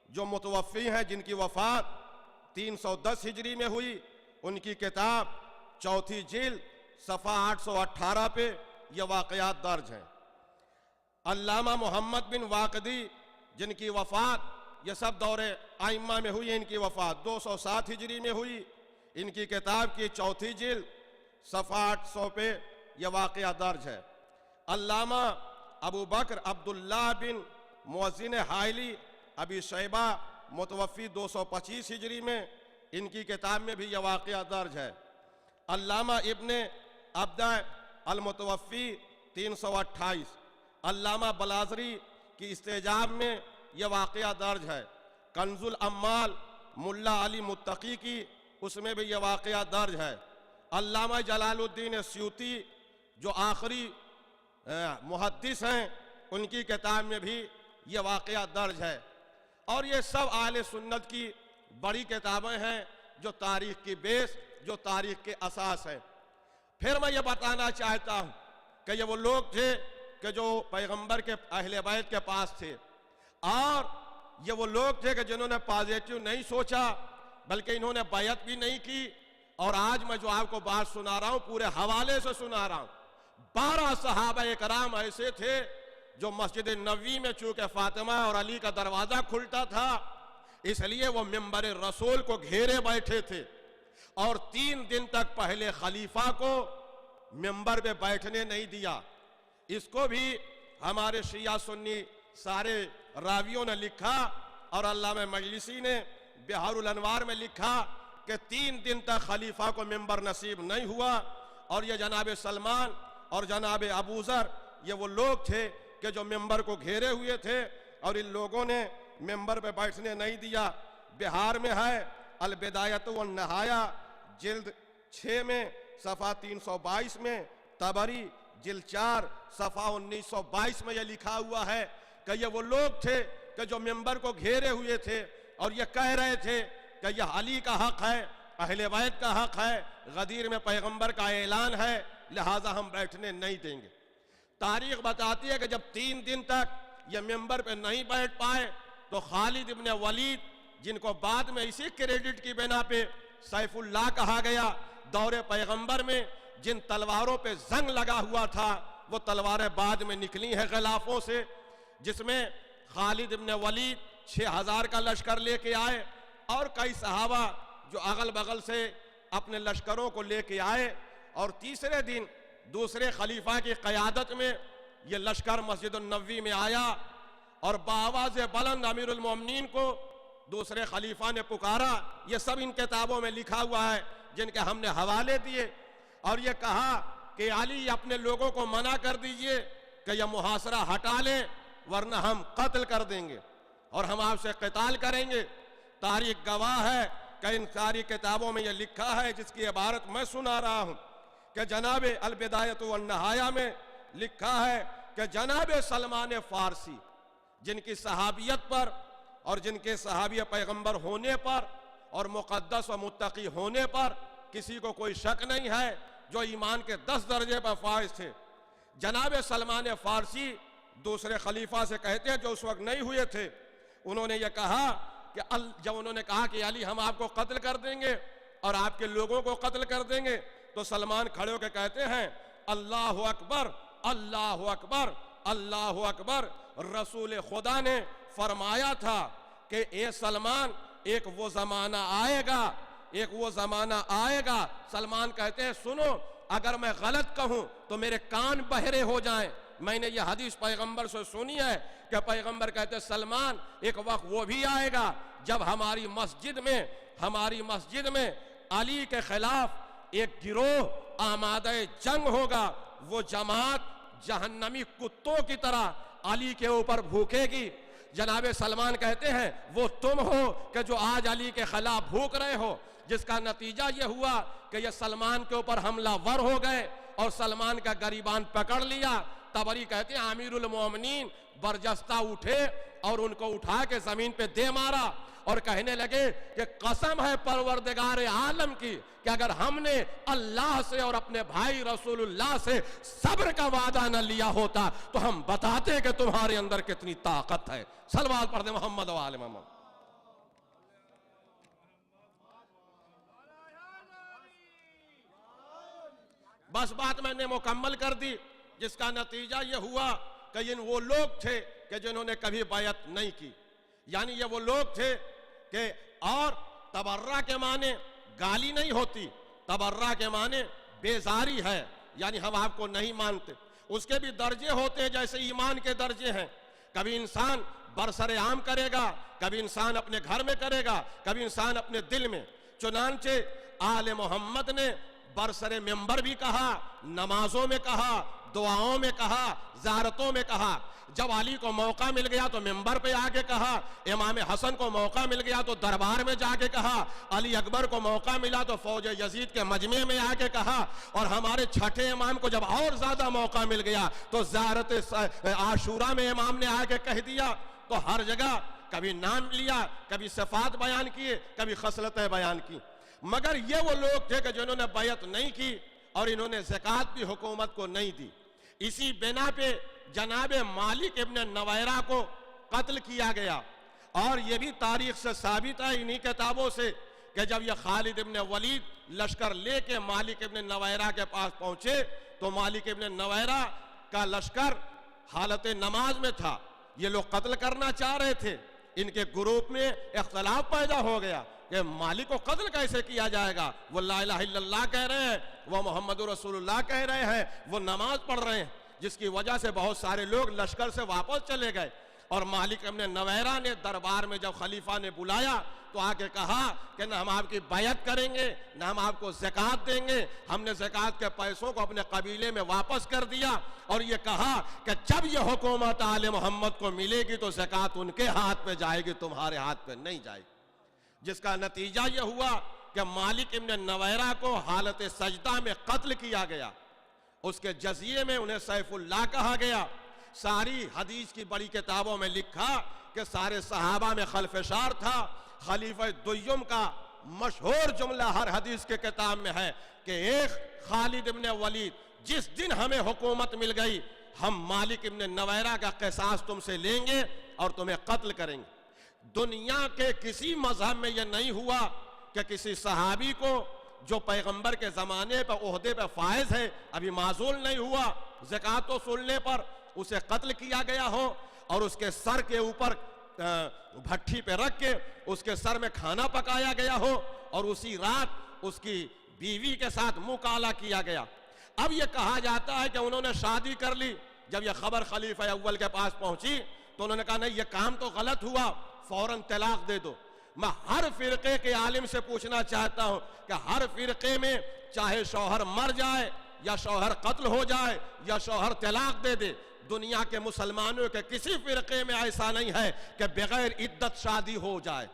جو متوفی ہیں، جن کی وفات 310 ہجری میں ہوئی، ان کی کتاب 4 جلد صفحہ 818 پہ یہ واقعات درج ہیں۔ علامہ محمد بن واقدی جن کی وفات یہ سب دور ائمہ میں ہوئی، ان کی وفات 207 ہجری میں ہوئی، ان کی کتاب کی 4 جلد صفحہ 800 پہ یہ واقعہ درج ہے۔ علامہ ابو بکر عبداللہ بن موزن حائلی ابی شیبہ متوفی 225 ہجری میں، ان کی کتاب میں بھی یہ واقعہ درج ہے۔ علامہ ابن عبدہ المتوفی 328، علامہ بلازری کی استجاب میں یہ واقعہ درج ہے۔ کنز الامال ملا علی متقی کی، اس میں بھی یہ واقعہ درج ہے۔ علامہ جلال الدین سیوطی جو آخری محدث ہیں، ان کی کتاب میں بھی یہ واقعہ درج ہے۔ اور یہ سب اہل سنت کی بڑی کتابیں ہیں جو تاریخ کی بیس، جو تاریخ کے اساس ہیں۔ پھر میں یہ بتانا چاہتا ہوں کہ یہ وہ لوگ تھے کہ جو پیغمبر کے اہل بیت کے پاس تھے، اور یہ وہ لوگ تھے کہ جنہوں نے پازیٹیو نہیں سوچا بلکہ انہوں نے بیعت بھی نہیں کی۔ اور آج میں جو آپ کو بات سنا رہا ہوں پورے حوالے سے سنا رہا ہوں۔ 12 صحابہ کرام ایسے تھے جو مسجد نبوی میں چونکہ فاطمہ اور علی کا دروازہ کھلتا تھا، اس لیے وہ منبر رسول کو گھیرے بیٹھے تھے، اور 3 دن تک پہلے خلیفہ کو منبر پہ بیٹھنے نہیں دیا۔ اس کو بھی ہمارے شیعہ سنی سارے راویوں نے لکھا، اور علامہ مجلسی نے بحار الانوار میں لکھا کہ 3 دن تک خلیفہ کو منبر نصیب نہیں ہوا۔ اور یہ جناب سلمان اور جناب ابو ذر یہ وہ لوگ تھے کہ جو منبر کو گھیرے ہوئے تھے، اور ان لوگوں نے منبر پہ بیٹھنے نہیں دیا۔ بہار میں ہے البدایۃ والنہایہ جلد 6 میں صفحہ 322 میں، طبری جلد 4 صفحہ 1922 میں یہ لکھا ہوا ہے کہ یہ وہ لوگ تھے کہ جو منبر کو گھیرے ہوئے تھے اور یہ کہہ رہے تھے کہ یہ علی کا حق ہے، اہل بیت کا حق ہے، غدیر میں پیغمبر کا اعلان ہے، لہٰذا ہم بیٹھنے نہیں دیں گے۔ تاریخ بتاتی ہے کہ جب 3 دن تک یہ منبر پہ نہیں بیٹھ پائے تو خالد ابن ولید، جن کو بعد میں اسی کریڈٹ کی بنا پہ سیف اللہ کہا گیا، دور پیغمبر میں جن تلواروں پہ زنگ لگا ہوا تھا وہ تلواریں بعد میں نکلی ہیں غلافوں سے، جس میں خالد ابن ولید 6000 کا لشکر لے کے آئے، اور کئی صحابہ جو اغل بغل سے اپنے لشکروں کو لے کے آئے، اور تیسرے دن دوسرے خلیفہ کی قیادت میں یہ لشکر مسجد النبوی میں آیا، اور بآواز بلند امیر المومنین کو دوسرے خلیفہ نے پکارا۔ یہ سب ان کتابوں میں لکھا ہوا ہے جن کے ہم نے حوالے دیے، اور یہ کہا کہ علی اپنے لوگوں کو منع کر دیجئے کہ یہ محاصرہ ہٹا لیں ورنہ ہم قتل کر دیں گے اور ہم آپ سے قتال کریں گے۔ تاریخ گواہ ہے کہ ان ساری کتابوں میں یہ لکھا ہے جس کی عبارت میں سنا رہا ہوں کہ جناب البدایۃ والنہایہ میں لکھا ہے کہ جناب سلمان فارسی، جن کی صحابیت پر اور جن کے صحابی پیغمبر ہونے پر اور مقدس و متقی ہونے پر کسی کو کوئی شک نہیں ہے، جو ایمان کے 10 درجے پر فائز تھے، جناب سلمان فارسی دوسرے خلیفہ سے کہتے ہیں جو اس وقت نہیں ہوئے تھے، انہوں نے یہ کہا کہ جب انہوں نے کہا کہ علی ہم آپ کو قتل کر دیں گے اور آپ کے لوگوں کو قتل کر دیں گے، تو سلمان کھڑے ہو کے کہتے ہیں اللہ اکبر اللہ اکبر اللہ اکبر، رسول خدا نے فرمایا تھا کہ اے سلمان ایک وہ زمانہ آئے گا، ایک وہ زمانہ آئے گا۔ سلمان کہتے ہیں سنو، اگر میں غلط کہوں تو میرے کان بہرے ہو جائیں، میں نے یہ حدیث پیغمبر سے سنی ہے کہ پیغمبر کہتے سلمان ایک وقت وہ بھی آئے گا جب ہماری مسجد میں علی کے خلاف ایک گروہ آمادہ جنگ ہوگا، وہ جماعت جہنمی کتوں کی طرح علی کے اوپر بھوکے گی۔ جناب سلمان کہتے ہیں وہ تم ہو کہ جو آج علی کے خلاف بھوک رہے ہو، جس کا نتیجہ یہ ہوا کہ یہ سلمان کے اوپر حملہ ور ہو گئے اور سلمان کا گریبان پکڑ لیا۔ طبری کہتے ہیں امیر المومنین برجستہ اٹھے اور ان کو اٹھا کے زمین پہ دے مارا اور کہنے لگے کہ قسم ہے پروردگار عالم کی کہ اگر ہم نے اللہ سے اور اپنے بھائی رسول اللہ سے صبر کا وعدہ نہ لیا ہوتا تو ہم بتاتے کہ تمہارے اندر کتنی طاقت ہے۔ صلوات پڑھ دیں محمد و آل محمد۔ بس بات میں نے مکمل کر دی، جس کا نتیجہ یہ ہوا کہ وہ لوگ تھے کہ جنہوں نے کبھی بیعت نہیں کی، یعنی یہ وہ لوگ تھے کہ اور تبرہ کے معنی گالی نہیں ہوتی، تبرہ کے معنی بیزاری ہے، یعنی ہم آپ کو نہیں مانتے۔ اس کے بھی درجے ہوتے ہیں جیسے ایمان کے درجے ہیں، کبھی انسان برسر عام کرے گا، کبھی انسان اپنے گھر میں کرے گا، کبھی انسان اپنے دل میں۔ چنانچہ آل محمد نے برسر ممبر بھی کہا، نمازوں میں کہا، دعاؤں میں کہا، زیارتوں میں کہا۔ جب علی کو موقع مل گیا تو ممبر پہ آ کے کہا، امام حسن کو موقع مل گیا تو دربار میں جا کے کہا، علی اکبر کو موقع ملا تو فوج یزید کے مجمع میں آ کے کہا، اور ہمارے چھٹے امام کو جب اور زیادہ موقع مل گیا تو زیارت عاشورہ میں امام نے آ کے کہہ دیا۔ تو ہر جگہ کبھی نام لیا، کبھی صفات بیان کیے، کبھی خصلتیں بیان کی۔ مگر یہ وہ لوگ تھے کہ جنہوں نے بیعت نہیں کی اور انہوں نے زکوٰۃ بھی حکومت کو نہیں دی۔ اسی بنا پہ جناب مالک ابن نویرہ کو قتل کیا گیا، اور یہ بھی تاریخ سے ثابت ہے انہی کتابوں سے کہ جب یہ خالد ابن ولید لشکر لے کے مالک ابن نویرہ کے پاس پہنچے تو مالک ابن نویرہ کا لشکر حالت نماز میں تھا، یہ لوگ قتل کرنا چاہ رہے تھے۔ ان کے گروپ میں اختلاف پیدا ہو گیا کہ مالک کو قتل کیسے کیا جائے گا، وہ لا الہ الا اللہ کہہ رہے ہیں، وہ محمد رسول اللہ کہہ رہے ہیں، وہ نماز پڑھ رہے ہیں، جس کی وجہ سے بہت سارے لوگ لشکر سے واپس چلے گئے۔ اور مالک ابن نویرہ نے دربار میں جب خلیفہ نے بلایا تو آ کے کہا کہ نہ ہم آپ کی بیعت کریں گے، نہ ہم آپ کو زکوٰۃ دیں گے، ہم نے زکوٰۃ کے پیسوں کو اپنے قبیلے میں واپس کر دیا، اور یہ کہا کہ جب یہ حکومت آل محمد کو ملے گی تو زکوٰۃ ان کے ہاتھ پہ جائے گی، تمہارے ہاتھ پہ نہیں جائے گی۔ جس کا نتیجہ یہ ہوا کہ مالک ابن نویرہ کو حالت سجدہ میں قتل کیا گیا، اس کے جزیے میں انہیں سیف اللہ کہا گیا۔ ساری حدیث کی بڑی کتابوں میں لکھا کہ سارے صحابہ میں خلفشار تھا۔ خلیفہ دویم کا مشہور جملہ ہر حدیث کے کتاب میں ہے کہ ایک خالد ابن ولید، جس دن ہمیں حکومت مل گئی ہم مالک ابن نویرہ کا قصاص تم سے لیں گے اور تمہیں قتل کریں گے۔ دنیا کے کسی مذہب میں یہ نہیں ہوا کہ کسی صحابی کو جو پیغمبر کے زمانے پہ عہدے پہ فائز ہے، ابھی معزول نہیں ہوا، زکوٰۃ وصولنے پر اسے قتل کیا گیا ہو اور اس کے سر کے اوپر بھٹی پہ رکھ کے اس کے سر میں کھانا پکایا گیا ہو اور اسی رات اس کی بیوی کے ساتھ منہ کالا کیا گیا۔ اب یہ کہا جاتا ہے کہ انہوں نے شادی کر لی۔ جب یہ خبر خلیفہ اول کے پاس پہنچی تو انہوں نے کہا نہیں، یہ کام تو غلط ہوا، فوراً طلاق دے دو۔ میں ہر فرقے کے عالم سے پوچھنا چاہتا ہوں کہ ہر فرقے میں چاہے شوہر مر جائے یا شوہر قتل ہو جائے یا شوہر طلاق دے دے، دنیا کے مسلمانوں کے کسی فرقے میں ایسا نہیں ہے کہ بغیر عدت شادی ہو جائے۔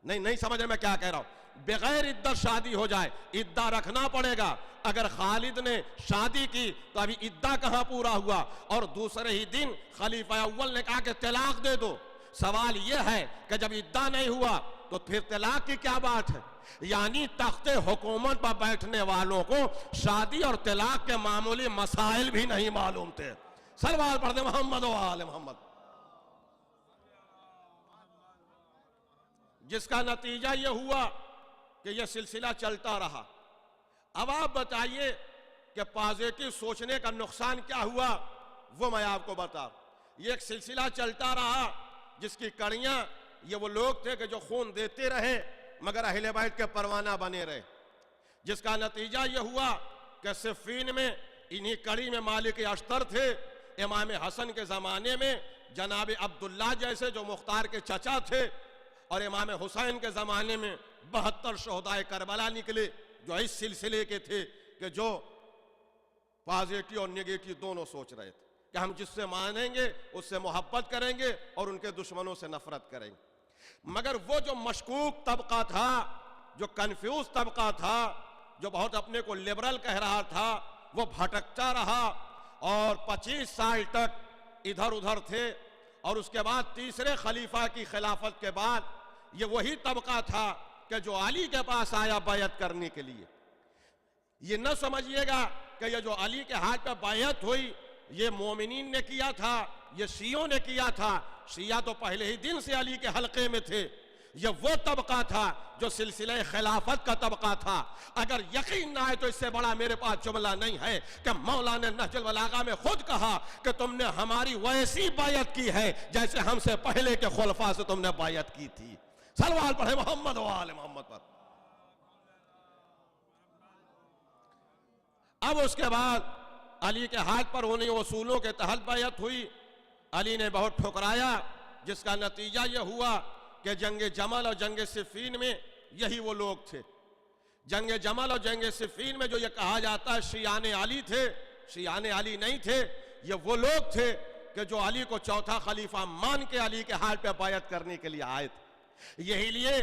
نہیں سمجھ میں کیا کہہ رہا ہوں، بغیر عدت شادی ہو جائے، عدہ رکھنا پڑے گا۔ اگر خالد نے شادی کی تو ابھی عدہ کہاں پورا ہوا، اور دوسرے ہی دن خلیفہ اول نے کہا کہ طلاق دے دو۔ سوال یہ ہے کہ جب عدہ نہیں ہوا تو پھر طلاق کی کیا بات ہے؟ یعنی تخت حکومت پر بیٹھنے والوں کو شادی اور طلاق کے معمولی مسائل بھی نہیں معلوم تھے۔ صلوات پڑھ دیں محمد و آل محمد۔ جس کا نتیجہ یہ ہوا کہ یہ سلسلہ چلتا رہا۔ اب آپ بتائیے کہ پازیٹو سوچنے کا نقصان کیا ہوا، وہ میں آپ کو بتا۔ یہ ایک سلسلہ چلتا رہا جس کی کڑیاں یہ وہ لوگ تھے کہ جو خون دیتے رہے مگر اہل بیت کے پروانہ بنے رہے، جس کا نتیجہ یہ ہوا کہ صفین میں انہی کڑی میں مالک اشتر تھے، امام حسن کے زمانے میں جناب عبداللہ جیسے جو مختار کے چچا تھے، اور امام حسین کے زمانے میں 72 شہدائے کربلا نکلے جو اس سلسلے کے تھے کہ جو پازیٹیو اور نیگیٹیو دونوں سوچ رہے تھے کہ ہم جس سے مانیں گے اس سے محبت کریں گے اور ان کے دشمنوں سے نفرت کریں گے۔ مگر وہ جو مشکوک طبقہ تھا، جو کنفیوز طبقہ تھا، جو بہت اپنے کو لبرل کہہ رہا تھا، وہ بھٹکتا رہا اور 25 سال تک ادھر ادھر تھے۔ اور اس کے بعد تیسرے خلیفہ کی خلافت کے بعد یہ وہی طبقہ تھا کہ جو علی کے پاس آیا بیعت کرنے کے لیے۔ یہ نہ سمجھیے گا کہ یہ جو علی کے ہاتھ پہ بیعت ہوئی یہ مومنین نے کیا تھا، یہ شیعوں نے کیا تھا۔ شیعہ تو پہلے ہی دن سے علی کے حلقے میں تھے۔ یہ وہ طبقہ تھا جو سلسلہ خلافت کا طبقہ تھا۔ اگر یقین نہ آئے تو اس سے بڑا میرے پاس جملہ نہیں ہے کہ مولانا نے نہج البلاغہ میں خود کہا کہ تم نے ہماری ویسی بیعت کی ہے جیسے ہم سے پہلے کے خلفاء سے تم نے بیعت کی تھی۔ صلوات پڑھے محمد و آل محمد پر۔ اب اس کے بعد علی کے ہاتھ پر انہیں اصولوں کے تحت بیعت ہوئی۔ علی نے بہت ٹھکرایا، جس کا نتیجہ یہ ہوا کہ جنگ جمل اور جنگ صفین میں یہی وہ لوگ تھے۔ جنگ جمل اور جنگ صفین میں جو یہ کہا جاتا ہے شیعان علی تھے، شیعان علی نہیں تھے، یہ وہ لوگ تھے کہ جو علی کو چوتھا خلیفہ مان کے علی کے ہاتھ پہ بیعت کرنے کے لیے آئے تھے۔ یہی لیے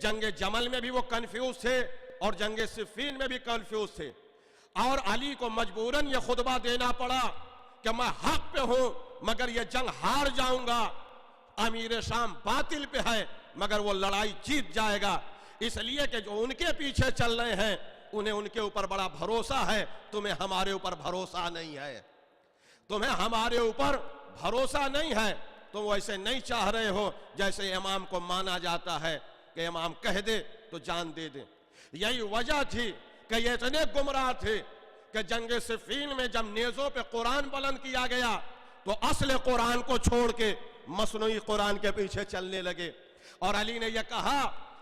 جنگ جمل میں بھی وہ کنفیوز تھے اور جنگ صفین میں بھی کنفیوز تھے، اور علی کو مجبوراً یہ خطبہ دینا پڑا کہ میں حق پہ ہوں مگر یہ جنگ ہار جاؤں گا۔ امیر شام باطل پہ ہے مگر وہ لڑائی جیت جائے گا، اس لیے کہ جو ان کے پیچھے چل رہے ہیں انہیں ان کے اوپر بڑا بھروسہ ہے، تمہیں ہمارے اوپر بھروسہ نہیں ہے، تمہیں ہمارے اوپر بھروسہ نہیں ہے، تم ویسے نہیں چاہ رہے ہو جیسے امام کو مانا جاتا ہے کہ امام کہہ دے تو جان دے دے۔ یہی وجہ تھی کہ یہ اتنے گمراہ تھے کہ جنگ صفین میں جب نیزوں پہ قرآن بلند کیا گیا تو اصل قرآن کو چھوڑ کے مصنوعی قرآن کے پیچھے چلنے لگے، اور علی نے یہ کہا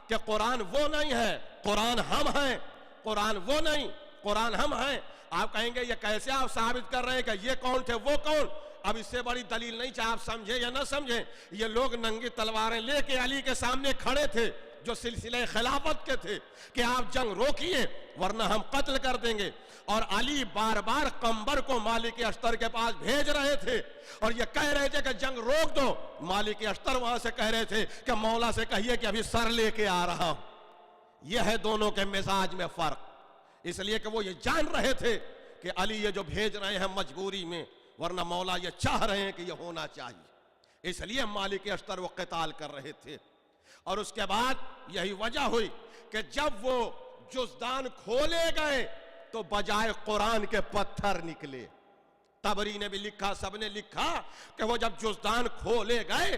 کہ قرآن وہ نہیں ہے، قرآن ہم ہیں، قرآن وہ نہیں، قرآن ہم ہیں۔ آپ کہیں گے یہ کیسے آپ ثابت کر رہے ہیں کہ یہ کون تھے وہ کون؟ اب اس سے بڑی دلیل نہیں چاہے آپ سمجھیں یا نہ سمجھیں، یہ لوگ ننگی تلواریں لے کے علی کے سامنے کھڑے تھے جو سلسلہ خلافت کے تھے کہ آپ جنگ روکیے ورنہ ہم قتل کر دیں گے، اور علی بار بار قمبر کو مالک اشتر کے پاس بھیج رہے تھے اور یہ کہہ رہے تھے کہ جنگ روک دو۔ مالک اشتر وہاں سے کہہ رہے تھے کہ مولا سے کہیے کہ ابھی سر لے کے آ رہا ہوں۔ یہ ہے دونوں کے مزاج میں فرق، اس لیے کہ وہ یہ جان رہے تھے کہ علی یہ جو بھیج رہے ہیں مجبوری میں، ورنہ مولا یہ چاہ رہے ہیں کہ یہ ہونا چاہیے، اس لیے مالک اشتر وہ قتال کر رہے تھے۔ اور اس کے بعد یہی وجہ ہوئی کہ جب وہ جزدان کھولے گئے تو بجائے قرآن کے پتھر نکلے۔ طبری نے بھی لکھا، سب نے لکھا کہ وہ جب جزدان کھولے گئے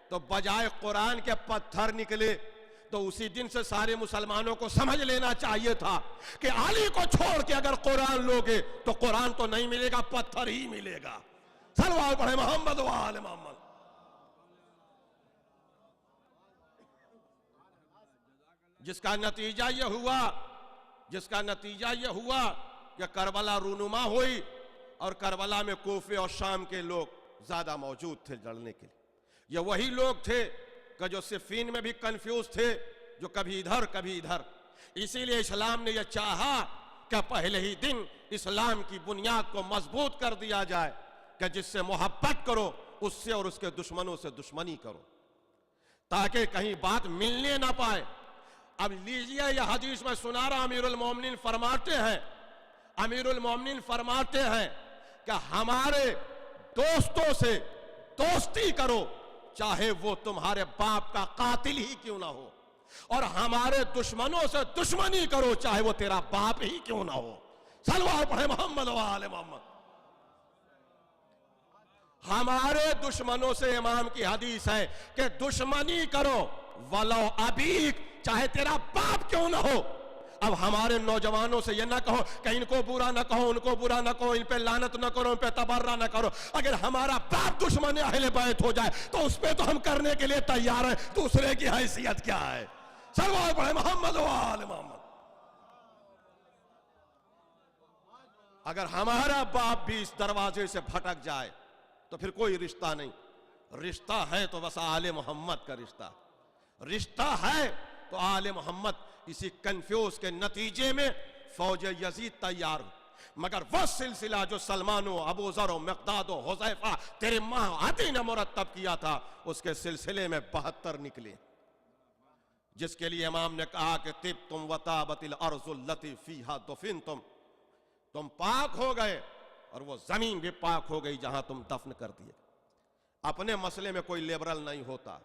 تو بجائے قرآن کے پتھر نکلے۔ تو اسی دن سے سارے مسلمانوں کو سمجھ لینا چاہیے تھا کہ علی کو چھوڑ کے اگر قرآن لوگے تو قرآن تو نہیں ملے گا، پتھر ہی ملے گا۔ صلوات پڑھے محمد و آل محمد۔ جس کا نتیجہ یہ ہوا کہ کربلا رونما ہوئی، اور کربلا میں کوفے اور شام کے لوگ زیادہ موجود تھے لڑنے کے لیے۔ یہ وہی لوگ تھے کہ جو صفین میں بھی کنفیوز تھے، جو کبھی ادھر کبھی ادھر۔ اسی لیے اسلام نے یہ چاہا کہ پہلے ہی دن اسلام کی بنیاد کو مضبوط کر دیا جائے کہ جس سے محبت کرو اس سے اور اس کے دشمنوں سے دشمنی کرو، تاکہ کہیں بات ملنے نہ پائے۔ اب لیجئے یہ حدیث میں سنا رہا، امیر المومنین فرماتے ہیں کہ ہمارے دوستوں سے دوستی کرو چاہے وہ تمہارے باپ کا قاتل ہی کیوں نہ ہو، اور ہمارے دشمنوں سے دشمنی کرو چاہے وہ تیرا باپ ہی کیوں نہ ہو۔ صلوات پڑھے محمد و آل محمد۔ ہمارے دشمنوں سے امام کی حدیث ہے کہ دشمنی کرو ولو ابیک، چاہے تیرا باپ کیوں نہ ہو۔ اب ہمارے نوجوانوں سے یہ نہ کہو کہ ان کو برا نہ کہو، ان کو برا نہ کہو، ان پہ لعنت نہ کرو، ان پہ تبرہ نہ کرو۔ اگر ہمارا باپ دشمن اہل بیت ہو جائے تو اس پہ تو ہم کرنے کے لیے تیار ہیں، دوسرے کی حیثیت کیا ہے؟ صلوات پڑھے محمد و آل محمد۔ اگر ہمارا باپ بھی اس دروازے سے بھٹک جائے تو پھر کوئی رشتہ نہیں. رشتہ ہے تو بس آل محمد کا رشتہ. رشتہ ہے تو آل محمد. اسی کنفیوز کے نتیجے میں فوج یزید تیار ہو. مگر وہ سلسلہ جو سلمان و ابو ذر و مقداد و حذیفہ تیرے ماں عدی نے مرتب کیا تھا، اس کے سلسلے میں 72 نکلے، جس کے لیے امام نے کہا کہ طبتم وطابت الارض التي فیہا دفنتم. تم پاک ہو گئے اور وہ زمین بھی پاک ہو گئی جہاں تم دفن کر دیے. اپنے مسئلے میں کوئی لیبرل نہیں ہوتا،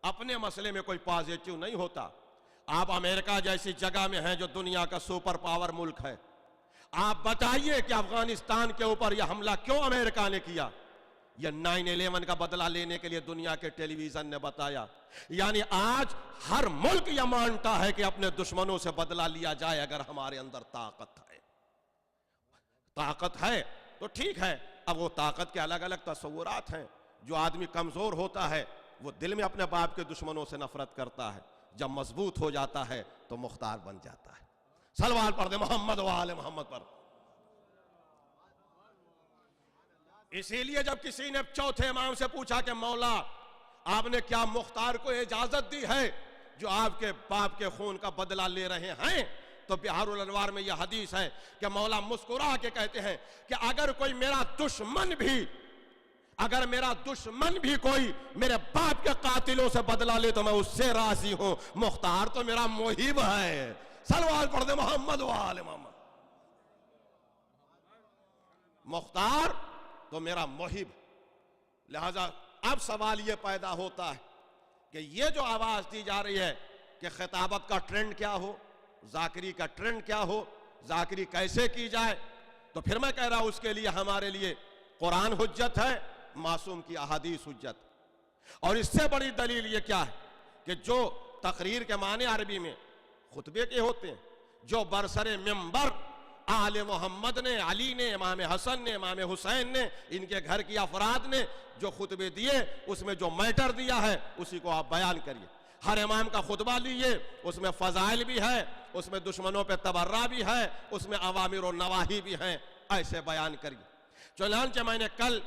اپنے مسئلے میں کوئی پازیٹیو نہیں ہوتا. آپ امریکہ جیسی جگہ میں ہیں جو دنیا کا سپر پاور ملک ہے. آپ بتائیے کہ افغانستان کے اوپر یہ حملہ کیوں امریکہ نے کیا؟ یہ 9/11 کا بدلہ لینے کے لیے دنیا کے ٹیلی ویژن نے بتایا. یعنی آج ہر ملک یہ مانتا ہے کہ اپنے دشمنوں سے بدلہ لیا جائے اگر ہمارے اندر طاقت ہے. طاقت ہے تو ٹھیک ہے. اب وہ طاقت کے الگ الگ تصورات ہیں. جو آدمی کمزور ہوتا ہے وہ دل میں اپنے باپ کے دشمنوں سے نفرت کرتا ہے، جب مضبوط ہو جاتا ہے تو مختار بن جاتا ہے. صلوات پڑھ دے محمد و آل محمد پر. اسی لیے جب کسی نے چوتھے امام سے پوچھا کہ مولا آپ نے کیا مختار کو اجازت دی ہے جو آپ کے باپ کے خون کا بدلہ لے رہے ہیں، تو بہار الانوار میں یہ حدیث ہے کہ مولا مسکرا کے کہتے ہیں کہ اگر کوئی میرا دشمن بھی کوئی میرے باپ کے قاتلوں سے بدلہ لے تو میں اس سے راضی ہوں. مختار تو میرا محب ہے. صلوات پڑھ دے محمد و آل محمد. مختار تو میرا محب. لہذا اب سوال یہ پیدا ہوتا ہے کہ یہ جو آواز دی جا رہی ہے کہ خطابت کا ٹرینڈ کیا ہو، ذاکری کا ٹرینڈ کیا ہو، ذاکری کیسے کی جائے، تو پھر میں کہہ رہا ہوں اس کے لیے ہمارے لیے قرآن حجت ہے، معصوم کی احادیث حجت. اور اس سے بڑی دلیل یہ کیا ہے کہ جو تقریر کے معنی عربی میں خطبے کے ہوتے ہیں، جو برسر منبر آل محمد نے، علی نے، امام حسن نے، امام حسین نے، ان کے گھر کی افراد نے جو خطبے دیے، اس میں جو میٹر دیا ہے اسی کو آپ بیان کریے. ہر امام کا خطبہ لیے، اس میں فضائل بھی ہے، اس میں دشمنوں پہ تبرہ بھی ہے، اس میں اوامر و نواہی بھی ہیں، ایسے بیان کریے. چنانچہ میں نے کل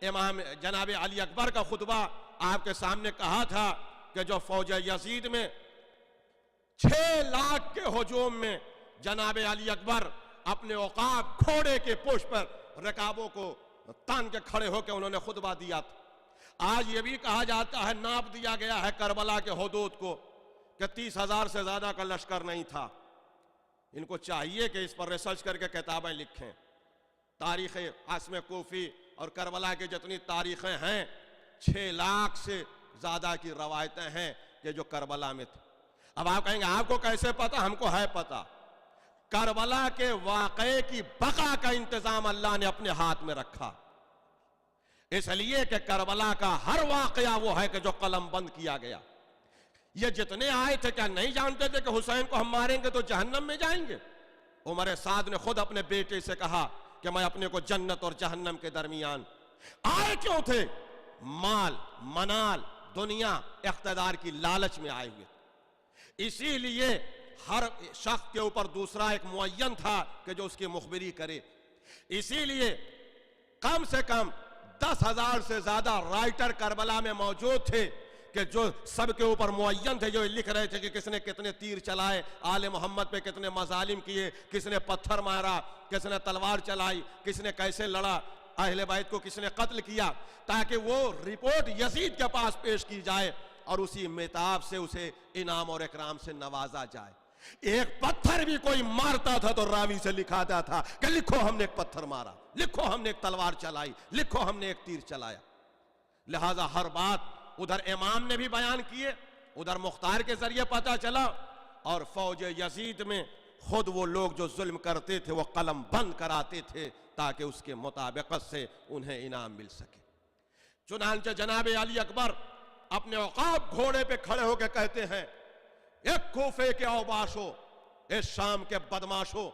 امام جناب علی اکبر کا خطبہ آپ کے سامنے کہا تھا کہ جو فوج یزید میں 6 لاکھ کے ہجوم میں جناب علی اکبر اپنے عقاب گھوڑے کے پشت پر رکابوں کو تان کے کھڑے ہو کے انہوں نے خطبہ دیا تھا. آج یہ بھی کہا جاتا ہے، ناپ دیا گیا ہے کربلا کے حدود کو کہ 30,000 سے زیادہ کا لشکر نہیں تھا. ان کو چاہیے کہ اس پر ریسرچ کر کے کتابیں لکھیں. تاریخ عاصم کوفی اور کربلا کی جتنی تاریخیں ہیں، 6 لاکھ سے زیادہ کی روایتیں ہیں کہ جو کربلا میں تھے. اب آپ کہیں گے آپ کو کیسے پتا؟ ہم کو ہے پتا. کربلا کے واقعے کی بقا کا انتظام اللہ نے اپنے ہاتھ میں رکھا، اس لیے کہ کربلا کا ہر واقعہ وہ ہے کہ جو قلم بند کیا گیا. یہ جتنے آئے تھے کیا نہیں جانتے تھے کہ حسین کو ہم ماریں گے تو جہنم میں جائیں گے؟ عمر سعد نے خود اپنے بیٹے سے کہا کہ میں اپنے کو جنت اور جہنم کے درمیان. آئے کیوں تھے؟ مال، منال، دنیا، اقتدار کی لالچ میں آئے ہوئے. اسی لیے ہر شخص کے اوپر دوسرا ایک معین تھا کہ جو اس کی مخبری کرے. اسی لیے کم سے کم 10,000 سے زیادہ رائٹر کربلا میں موجود تھے کہ جو سب کے اوپر معین تھے، جو لکھ رہے تھے کہ کس نے کتنے تیر چلائے، آل محمد پہ کتنے مظالم کیے، کس نے پتھر مارا، کس نے تلوار چلائی، کس نے کیسے لڑا، اہل بیت کو کس نے قتل کیا، تاکہ وہ رپورٹ یزید کے پاس پیش کی جائے اور اسی متاف سے اسے انعام اور اکرام سے نوازا جائے. ایک پتھر بھی کوئی مارتا تھا تو راوی سے لکھاتا تھا کہ لکھو ہم نے ایک پتھر مارا، لکھو ہم نے ایک تلوار چلائی، لکھو ہم نے ایک تیر چلایا. لہذا ہر بات ادھر امام نے بھی بیان کیے، ادھر مختار کے ذریعے پتہ چلا، اور فوج یزید میں خود وہ لوگ جو ظلم کرتے تھے وہ قلم بند کراتے تھے تاکہ اس کے مطابقت سے انہیں انعام مل سکے. چنانچہ جناب علی اکبر اپنے عقاب گھوڑے پہ کھڑے ہو کے کہتے ہیں، ایک کوفے کے اوباشو، ایک شام کے بدماشو،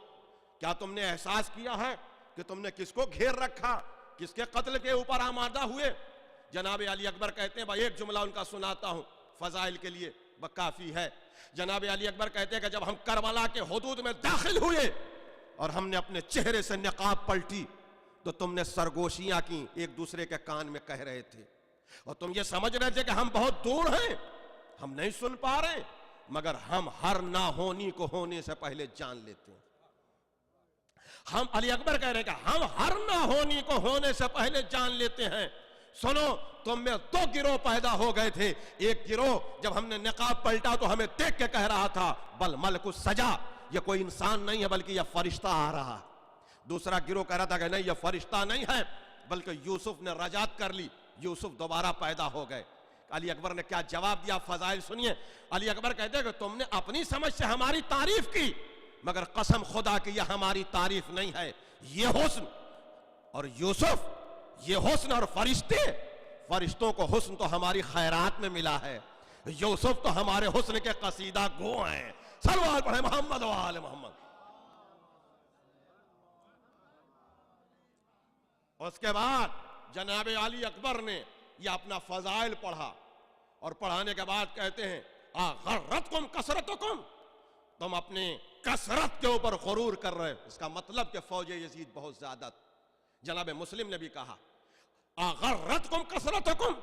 کیا تم نے احساس کیا ہے کہ تم نے کس کو گھیر رکھا، کس کے قتل کے اوپر آمادہ ہوئے؟ جناب علی اکبر کہتے ہیں، بھائی ایک جملہ ان کا سناتا ہوں فضائل کے لیے کافی ہے. جناب علی اکبر کہتے ہیں کہ جب ہم کربلا کے حدود میں داخل ہوئے اور ہم نے اپنے چہرے سے نقاب پلٹی تو تم نے سرگوشیاں کی، ایک دوسرے کے کان میں کہہ رہے تھے، اور تم یہ سمجھ رہے تھے کہ ہم بہت دور ہیں، ہم نہیں سن پا رہے، مگر ہم ہر نہ ہونی کو ہونے سے پہلے جان لیتے ہیں۔ ہم علی اکبر کہہ رہے ہیں کہ ہم ہر نہ ہونی کو ہونے سے پہلے جان لیتے ہیں۔ سنو، تم میں دو گروہ پیدا ہو گئے تھے، ایک گروہ جب ہم نے نقاب پلٹا تو ہمیں دیکھ کے کہہ رہا تھا بل ملک السجا، یہ کوئی انسان نہیں ہے بلکہ یہ فرشتہ آ رہا۔ دوسرا گروہ کہہ رہا تھا کہ نہیں، یہ فرشتہ نہیں ہے بلکہ یوسف نے رجعت کر لی، یوسف دوبارہ پیدا ہو گئے۔ علی اکبر نے کیا جواب دیا، فضائل سنیے۔ علی اکبر کہتے ہیں کہ تم نے اپنی سمجھ سے ہماری تعریف کی، مگر قسم خدا کی یہ ہماری تعریف نہیں ہے، یہ حسن اور یوسف، یہ حسن اور فرشتوں کو حسن تو ہماری خیرات میں ملا ہے، یوسف تو ہمارے حسن کے قصیدہ گو ہیں۔ صلوات پڑھیں محمد و آل محمد۔ اس کے بعد جناب علی اکبر نے یہ اپنا فضائل پڑھا، اور پڑھانے کے بعد کہتے ہیں غرتکم کثرتکم، تم اپنے کثرت کے اوپر غرور کر رہے، اس کا مطلب کہ فوج یزید بہت زیادہ۔ جناب مسلم نے بھی کہا غرتکم کثرتکم،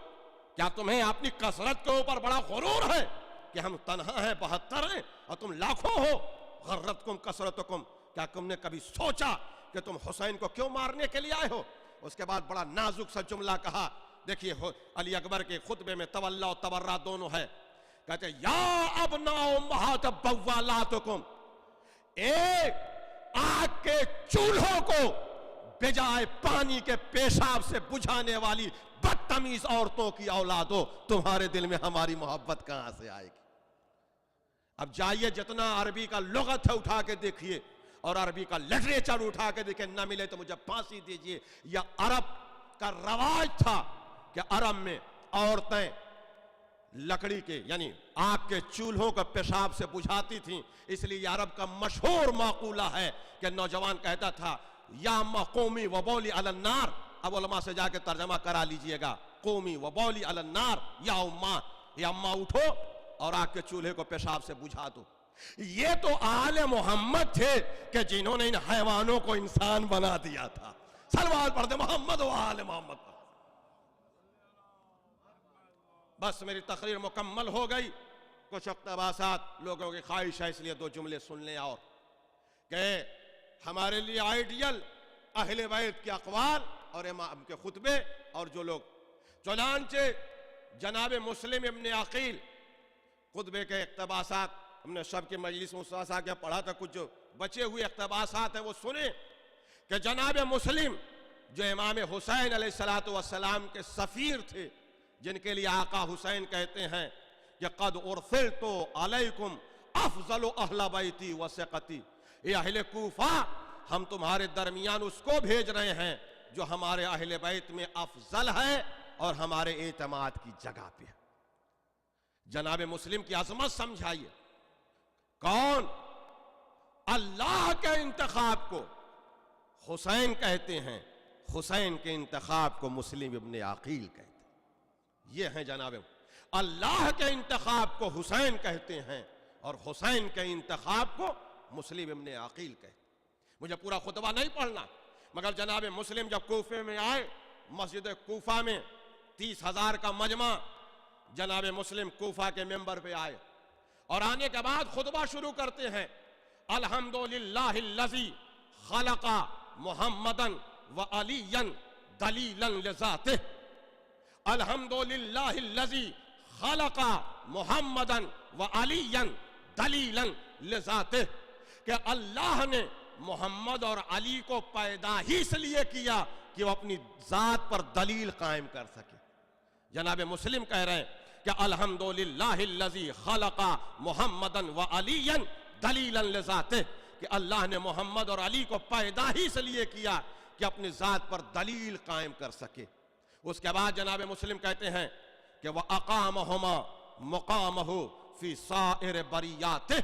کیا تمہیں اپنی کثرت کے اوپر بڑا غرور ہے کہ ہم تنہا ہیں، 72 ہیں اور تم لاکھوں ہو؟ غرتکم کثرتکم، کیا تم نے کبھی سوچا کہ تم حسین کو کیوں مارنے کے لیے آئے ہو؟ اس کے بعد بڑا نازک سا جملہ کہا، دیکھیے علی اکبر کے خطبے میں تولا و تبرہ دونوں ہے، کہتے ہیں یا ابناء امہات بوالاتکم، ایک آگ کے چولہوں کو بجائے پانی کے پیشاب سے بجھانے والی بدتمیز عورتوں کی اولادوں، تمہارے دل میں ہماری محبت کہاں سے آئے گی؟ اب جائیے جتنا عربی کا لغت ہے اٹھا کے دیکھیے، اور عربی کا لٹریچر اٹھا کے دیکھیں، نہ ملے تو مجھے پھانسی دیجئے۔ یا عرب کا رواج تھا کہ عرب میں عورتیں لکڑی کے یعنی آگ کے چولہوں کا پیشاب سے بجھاتی تھیں، اس لیے عرب کا مشہور مقولہ ہے کہ نوجوان کہتا تھا یا اما قومی و بولی علی النار، اب علماء سے جا کے ترجمہ کرا لیجئے گا، قومی و بولی علی النار، یا اما اٹھو اور آگ کے چولہے کو پیشاب سے بجھا دو۔ یہ تو آل محمد تھے کہ جنہوں نے ان حیوانوں کو انسان بنا دیا تھا۔ صلوات پڑھتے محمد و آل محمد۔ بس میری تقریر مکمل ہو گئی، کچھ اقتباسات لوگوں کی خواہش ہے اس لیے 2 جملے سن لیں، اور کہ ہمارے لیے آئیڈیل اہل بیت کے اقوال اور امام کے خطبے، اور جو لوگ چنانچہ جناب مسلم ابن عقیل خطبے کے اقتباسات ہم نے سب کی مجلس مصاصا کے پڑھا تھا، کچھ جو بچے ہوئے اقتباسات ہیں وہ سنیں کہ جناب مسلم جو امام حسین علیہ السلام کے سفیر تھے، جن کے لیے آقا حسین کہتے ہیں کہ قد ارسلت علیکم افضل اہل بیتی وثقتی، اے اہل کوفہ ہم تمہارے درمیان اس کو بھیج رہے ہیں جو ہمارے اہل بیت میں افضل ہے اور ہمارے اعتماد کی جگہ پہ ہے۔ جناب مسلم کی عظمت سمجھائیے، کون؟ اللہ کے انتخاب کو حسین کہتے ہیں، حسین کے انتخاب کو مسلم ابن عقیل کہتے ہیں۔ یہ ہیں جناب، اللہ کے انتخاب کو حسین کہتے ہیں اور حسین کے انتخاب کو مسلم ابن عقیل کہتے ہیں۔ مجھے پورا خطبہ نہیں پڑھنا، مگر جناب مسلم جب کوفے میں آئے، مسجد کوفہ میں 30,000 کا مجمع، جناب مسلم کوفہ کے ممبر پہ آئے اور آنے کے بعد خطبہ شروع کرتے ہیں، الحمدللہ الذی خلق محمدا وعلیا دلیلا لذاتہ، الحمدللہ الذی خلق محمدا وعلیا دلیلا لذاتہ، کہ اللہ نے محمد اور علی کو پیدا ہی اس لیے کیا کہ وہ اپنی ذات پر دلیل قائم کر سکے۔ جناب مسلم کہہ رہے ہیں کہ الحمدللہ الذی خلق محمدا وعلیا دلیلا لذاتہ، کہ اللہ نے محمد اور علی کو پیدا ہی اس لیے کیا کہ اپنی ذات پر دلیل قائم کر سکے۔ اس کے بعد جناب مسلم کہتے ہیں کہ وَأَقَامَهُمَا مُقَامَهُ فِي سَائِرِ بَرِيَّاتِهِ،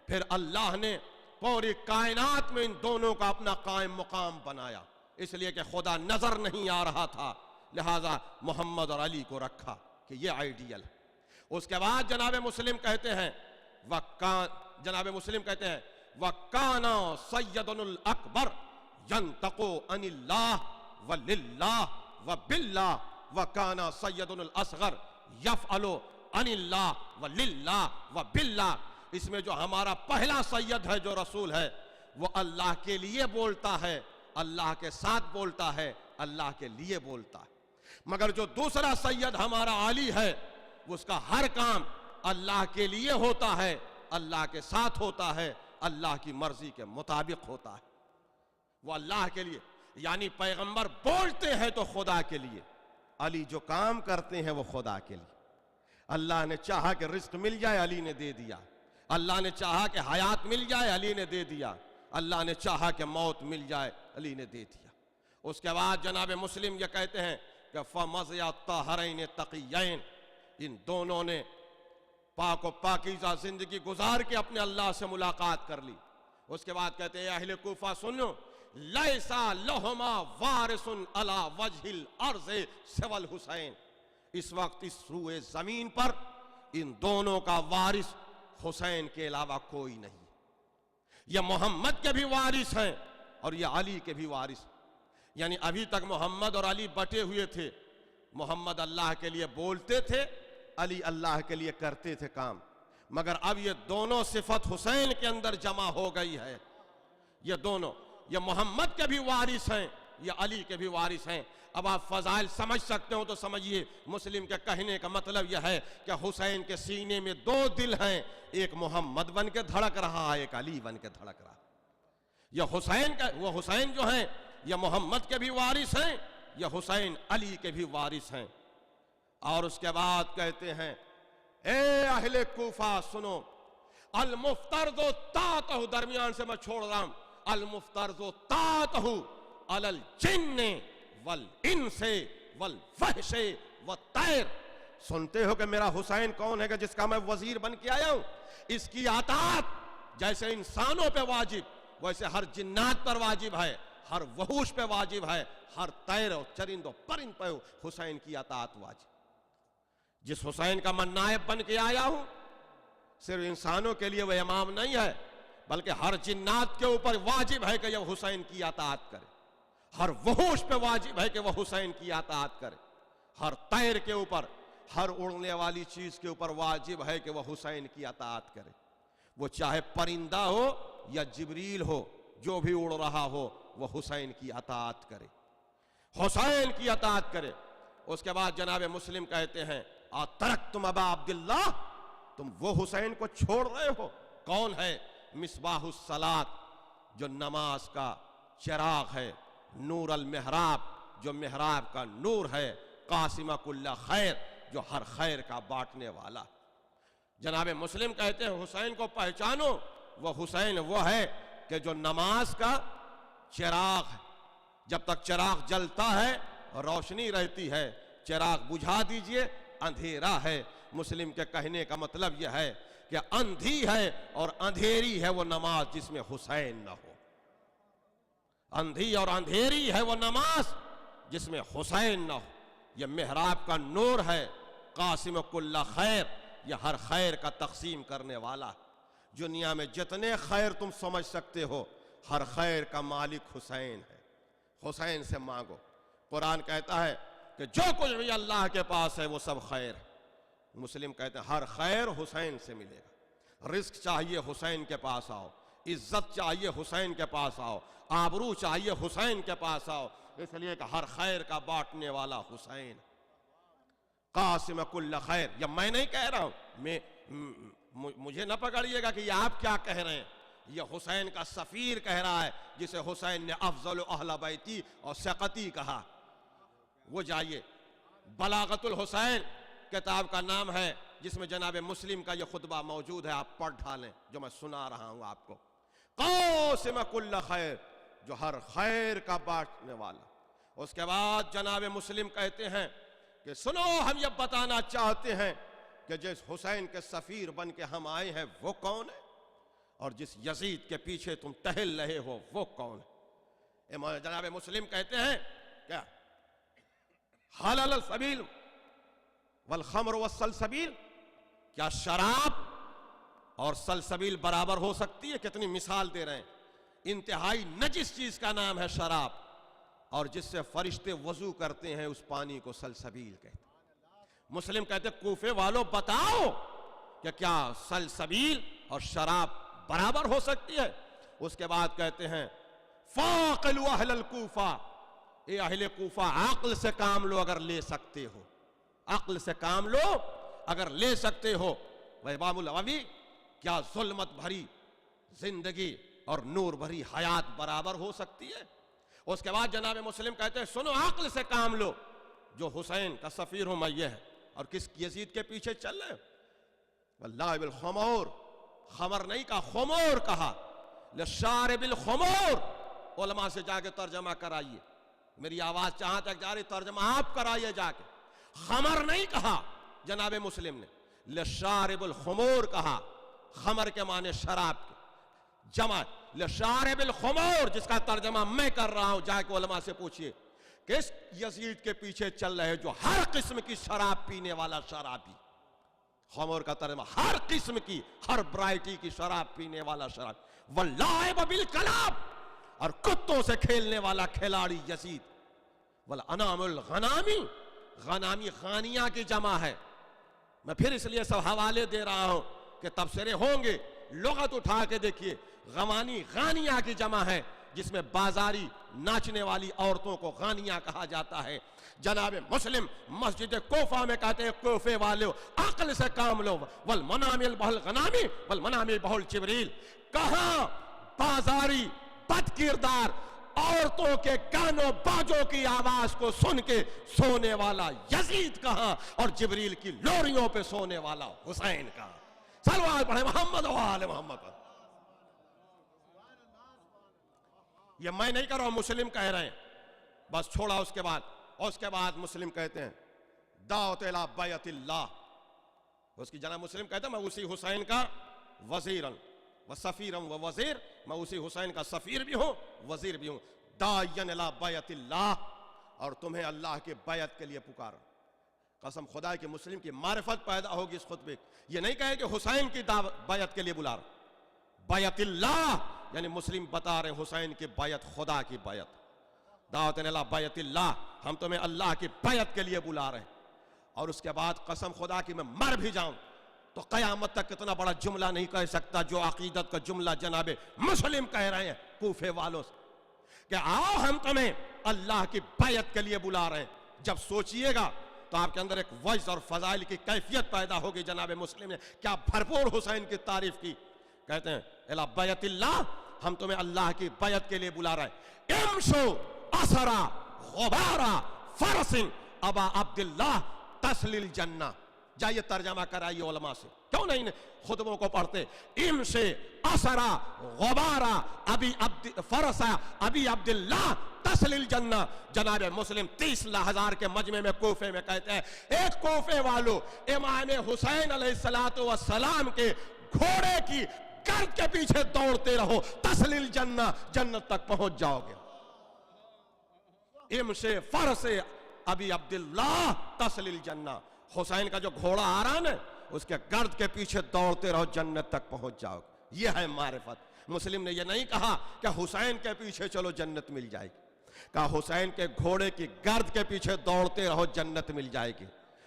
پھر اللہ نے پوری کائنات میں ان دونوں کا اپنا قائم مقام بنایا، اس لیے کہ خدا نظر نہیں آ رہا تھا، لہذا محمد اور علی کو رکھا کہ یہ آئیڈیل ہے۔ اس کے بعد جناب مسلم کہتے ہیں وَكَانَ سَيَّدُنَا الْأَكْبَرُ يَنْتَقِلُ ينطقوا عن الله ولله وبالله وكان سيدنا الأصغر يفعل عن الله ولله وبالله. اس میں جو ہمارا پہلا سید ہے جو رسول ہے وہ اللہ کے لیے بولتا ہے، اللہ کے ساتھ بولتا ہے، اللہ کے لیے بولتا ہے. مگر جو دوسرا سید ہمارا علی ہے اس کا ہر کام اللہ کے لیے ہوتا ہے، اللہ کے ساتھ ہوتا ہے، اللہ کی مرضی کے مطابق ہوتا ہے. وہ اللہ کے لیے، یعنی پیغمبر بولتے ہیں تو خدا کے لیے، علی جو کام کرتے ہیں وہ خدا کے لیے. اللہ نے چاہا کہ رزق مل جائے، علی نے دے دیا. اللہ نے چاہا کہ حیات مل جائے، علی نے دے دیا. اللہ نے چاہا کہ موت مل جائے، علی نے دے دیا. اس کے بعد جناب مسلم یہ کہتے ہیں کہ فَمَضْيَ الطَّاهَرَيْنِ تَقِيَّيْنِ، ان دونوں نے پاک و پاکیزہ زندگی گزار کے اپنے اللہ سے ملاقات کر لی. اس کے بعد کہتے ہیں اہل کوفہ سنو، لَيْسَ لَهُمَا وَارِثٌ عَلَى وَجْهِ الْأَرْضِ سِوَى الْحُسَيْنِ. اس وقت اس روئے زمین پر ان دونوں کا وارث حسین کے علاوہ کوئی نہیں. یہ محمد کے بھی وارث ہیں اور یہ علی کے بھی وارث. یعنی ابھی تک محمد اور علی بٹے ہوئے تھے. محمد اللہ کے لیے بولتے تھے، علی اللہ کے لیے کرتے تھے کام. مگر اب یہ دونوں صفت حسین کے اندر جمع ہو گئی ہے. یہ دونوں، یہ محمد کے بھی وارث ہیں، یہ علی کے بھی وارث ہیں. اب آپ فضائل سمجھ سکتے ہو تو سمجھیے. مسلم کے کہنے کا مطلب یہ ہے کہ حسین کے سینے میں دو دل ہیں، ایک محمد بن کے دھڑک رہا ہے، ایک علی بن کے دھڑک رہا. یہ حسین کا، وہ حسین جو ہیں یہ محمد کے بھی وارث ہیں، یہ حسین علی کے بھی وارث ہیں. اور اس کے بعد کہتے ہیں اے اہل کوفہ سنو، المفترض طاعتہ، درمیان سے میں چھوڑ رہا ہوں، المفترض طاعتہ علی الجن والانس والوحش والطیر. سنتے ہو کہ میرا حسین کون ہے کہ جس کا میں وزیر بن کے آیا ہوں. اس کی اطاعت جیسے انسانوں پہ واجب ویسے ہر جنات پر واجب ہے، ہر وحوش پہ واجب ہے، ہر طیر و چرند و پرند پہ حسین کی اطاعت واجب. جس حسین کا میں نائب بن کے آیا ہوں صرف انسانوں کے لیے وہ امام نہیں ہے بلکہ ہر جنات کے اوپر واجب ہے کہ یہ حسین کی اطاعت کرے. ہر وحوش پہ واجب ہے کہ وہ حسین کی اطاعت کرے. ہر طیر کے اوپر، ہر اڑنے والی چیز کے اوپر واجب ہے کہ وہ حسین کی اطاعت کرے. وہ چاہے پرندہ ہو یا جبریل ہو، جو بھی اڑ رہا ہو وہ حسین کی اطاعت کرے، حسین کی اطاعت کرے. اس کے بعد جناب مسلم کہتے ہیں اترکتم ابا عبداللہ، تم وہ حسین کو چھوڑ رہے ہو. کون ہے؟ مصباح الصلاۃ، جو نماز کا چراغ ہے، نور المحراب، جو محراب کا نور ہے، قاسم کل خیر، جو ہر خیر کا بانٹنے والا. جناب مسلم کہتے ہیں حسین کو پہچانو، وہ حسین وہ ہے کہ جو نماز کا چراغ ہے. جب تک چراغ جلتا ہے روشنی رہتی ہے، چراغ بجھا دیجئے اندھیرا ہے. مسلم کے کہنے کا مطلب یہ ہے کہ اندھی ہے اور اندھیری ہے وہ نماز جس میں حسین نہ ہو. اندھی اور اندھیری ہے وہ نماز جس میں حسین نہ ہو. یہ محراب کا نور ہے، قاسم کل خیر، یہ ہر خیر کا تقسیم کرنے والا. دنیا میں جتنے خیر تم سمجھ سکتے ہو ہر خیر کا مالک حسین ہے. حسین سے مانگو. قرآن کہتا ہے کہ جو کچھ بھی اللہ کے پاس ہے وہ سب خیر ہے. مسلم کہتے ہیں ہر خیر حسین سے ملے گا. رزق چاہیے حسین کے پاس آؤ، عزت چاہیے حسین کے پاس آؤ، آبرو چاہیے حسین کے پاس آؤ. اس لیے کہ ہر خیر کا بانٹنے والا حسین، قاسم کل خیر. یہ میں نہیں کہہ رہا ہوں، مجھے نہ پکڑیے گا کہ یہ آپ کیا کہہ رہے ہیں. یہ حسین کا سفیر کہہ رہا ہے جسے حسین نے افضل اہل بیتی اور سقطی کہا. وہ جائیے بلاغت الحسین کتاب کا نام ہے جس میں جناب مسلم کا یہ خطبہ موجود ہے، آپ پڑھ ڈالیں جو میں سنا رہا ہوں آپ کو. قاسم کل خیر، جو ہر خیر کا بانٹنے والا. اس کے بعد جناب مسلم کہتے ہیں کہ سنو، ہم یہ بتانا چاہتے ہیں کہ جس حسین کے سفیر بن کے ہم آئے ہیں وہ کون ہے اور جس یزید کے پیچھے تم ٹہل رہے ہو وہ کون ہے. جناب مسلم کہتے ہیں کیا حلال السبیل والخمر والسلسبیل، کیا شراب اور سلسبیل برابر ہو سکتی ہے؟ کتنی مثال دے رہے ہیں. انتہائی نجس چیز کا نام ہے شراب. اور جس سے فرشتے وضو کرتے ہیں اس پانی کو سلسبیل کہتے ہیں۔ مسلم کہتے ہیں کوفے والوں بتاؤ کہ کیا سلسبیل اور شراب برابر ہو سکتی ہے؟ اس کے بعد کہتے ہیں فاقلوا اہل الکوفہ، اے اہل کوفہ عقل سے کام لو اگر لے سکتے ہو، عقل سے کام لو اگر لے سکتے ہو۔ امام النووی کیا ظلمت بھری زندگی اور نور بھری حیات برابر ہو سکتی ہے؟ اس کے بعد جناب مسلم کہتے ہیں سنو عقل سے کام لو، جو حسین کا سفیر ہوں میں یہ ہے، اور کس یزید کے پیچھے چل رہے ہیں؟ واللہ بالخمور، خمر نہیں کہا خمور کہا، للشارب الخمور۔ علماء سے جا کے ترجمہ کرائیے، میری آواز جہاں تک جا رہی ترجمہ آپ کرائیے جا کے۔ خمر نہیں کہا جناب مسلم نے، للشارب الخمور کہا، خمر کے معنی شراب کے، جمع لشارب الخمور، جس کا ترجمہ میں کر رہا ہوں، جا کے علماء سے پوچھئے کس یزید کے پیچھے چل رہے جو ہر قسم کی شراب پینے والا شرابی۔ خمور کا ترجمہ ہر قسم کی، ہر برائٹی کی شراب پینے والا شراب۔ واللعب بالکلاب، اور کتوں سے کھیلنے والا کھلاڑی یزید۔ والانام الغنامی، غنامی غانیہ کی جمع ہے۔ میں پھر اس لیے سب حوالے دے رہا ہوں کہ تبصرے ہوں گے، لغت اٹھا کے دیکھیے، غوانی غانیہ کی جمع ہے، جس میں بازاری ناچنے والی عورتوں کو غانیہ کہا جاتا ہے۔ جناب مسلم مسجد کوفہ میں کہتے ہیں کوفے والو عقل سے کام لو، والمنام البحل غنامی والمنام البحل جبریل۔ کہاں بازاری بد کردار عورتوں کے گانوں باجوں کی آواز کو سن کے سونے والا یزید کہاں، اور جبریل کی لوریوں پہ سونے والا حسین کہاں؟ صلوات پڑھیں محمد و آل محمد۔ یہ میں نہیں کر رہا ہوں، مسلم کہہ رہے ہیں، بس چھوڑا اس کے بعد۔ اس کے بعد مسلم کہتے ہیں دعوت الی بیعت اللہ، اس کی جناب مسلم کہتے ہیں میں اسی حسین کا وزیرن و سفیرن و وزیر، میں اسی حسین کا سفیر بھی ہوں وزیر بھی ہوں۔ داعین الی بیعت اللہ، اور تمہیں اللہ کے بیعت کے لیے پکار۔ قسم خدا کی مسلم کی معرفت پیدا ہوگی اس خطبے، یہ نہیں کہے کہ حسین کی بیعت کے لیے بلا رہا، بیعت اللہ یعنی مسلم بتا رہے حسین کی بیعت خدا کی بیعت۔ دعوت الی بیعت اللہ، ہم تمہیں اللہ کی بیعت کے لیے بلا رہے ہیں۔ اور اس کے بعد قسم خدا کی میں مر بھی جاؤں تو قیامت تک اتنا بڑا جملہ نہیں کہہ سکتا جو عقیدت کا جملہ جناب مسلم کہہ رہے ہیں کوفے والوں سے، کہ آؤ ہم تمہیں اللہ کی بیعت کے لیے بلا رہے ہیں۔ جب سوچئے گا تو آپ کے اندر ایک وجد اور فضائل کی کیفیت پیدا ہوگی۔ جناب مسلم نے کیا بھرپور حسین کی تعریف کی، کہتے ہیں الی بیعت اللہ، ہم تمہیں اللہ کی بیعت کے لیے بلا رہے ہیں۔ امشو اسرا غبارا فرس ابا عبداللہ تسلیل جنہ، جائیے ترجمہ کرائیے علماء سے، کیوں نہیں خطبوں کو پڑھتے؟ امشے اسرا غبارا فرس ابی عبداللہ تسلیل جنہ۔ جناب مسلم 30,000 کے مجمع میں کوفے میں کہتے ہیں ایک کوفے والو امام حسین علیہ السلام کے گھوڑے کی گرد کے پیچھے دوڑتے رہو، تسلیل جنہ، جنت تک پہنچ جاؤ گے۔ امشے فرس ابی عبداللہ تسلیل جنہ، حسین کا جو گھوڑا آ رہا ہے اس کے گرد کے پیچھے دوڑتے رہو، جنت تک پہنچ جاؤ گے۔ یہ ہے معرفت۔ مسلم نے یہ نہیں کہا کہ حسین کے پیچھے چلو جنت مل جائے گی، کہا حسین کے گھوڑے کی گرد کے پیچھے دوڑتے رہو جنت مل جائے گی۔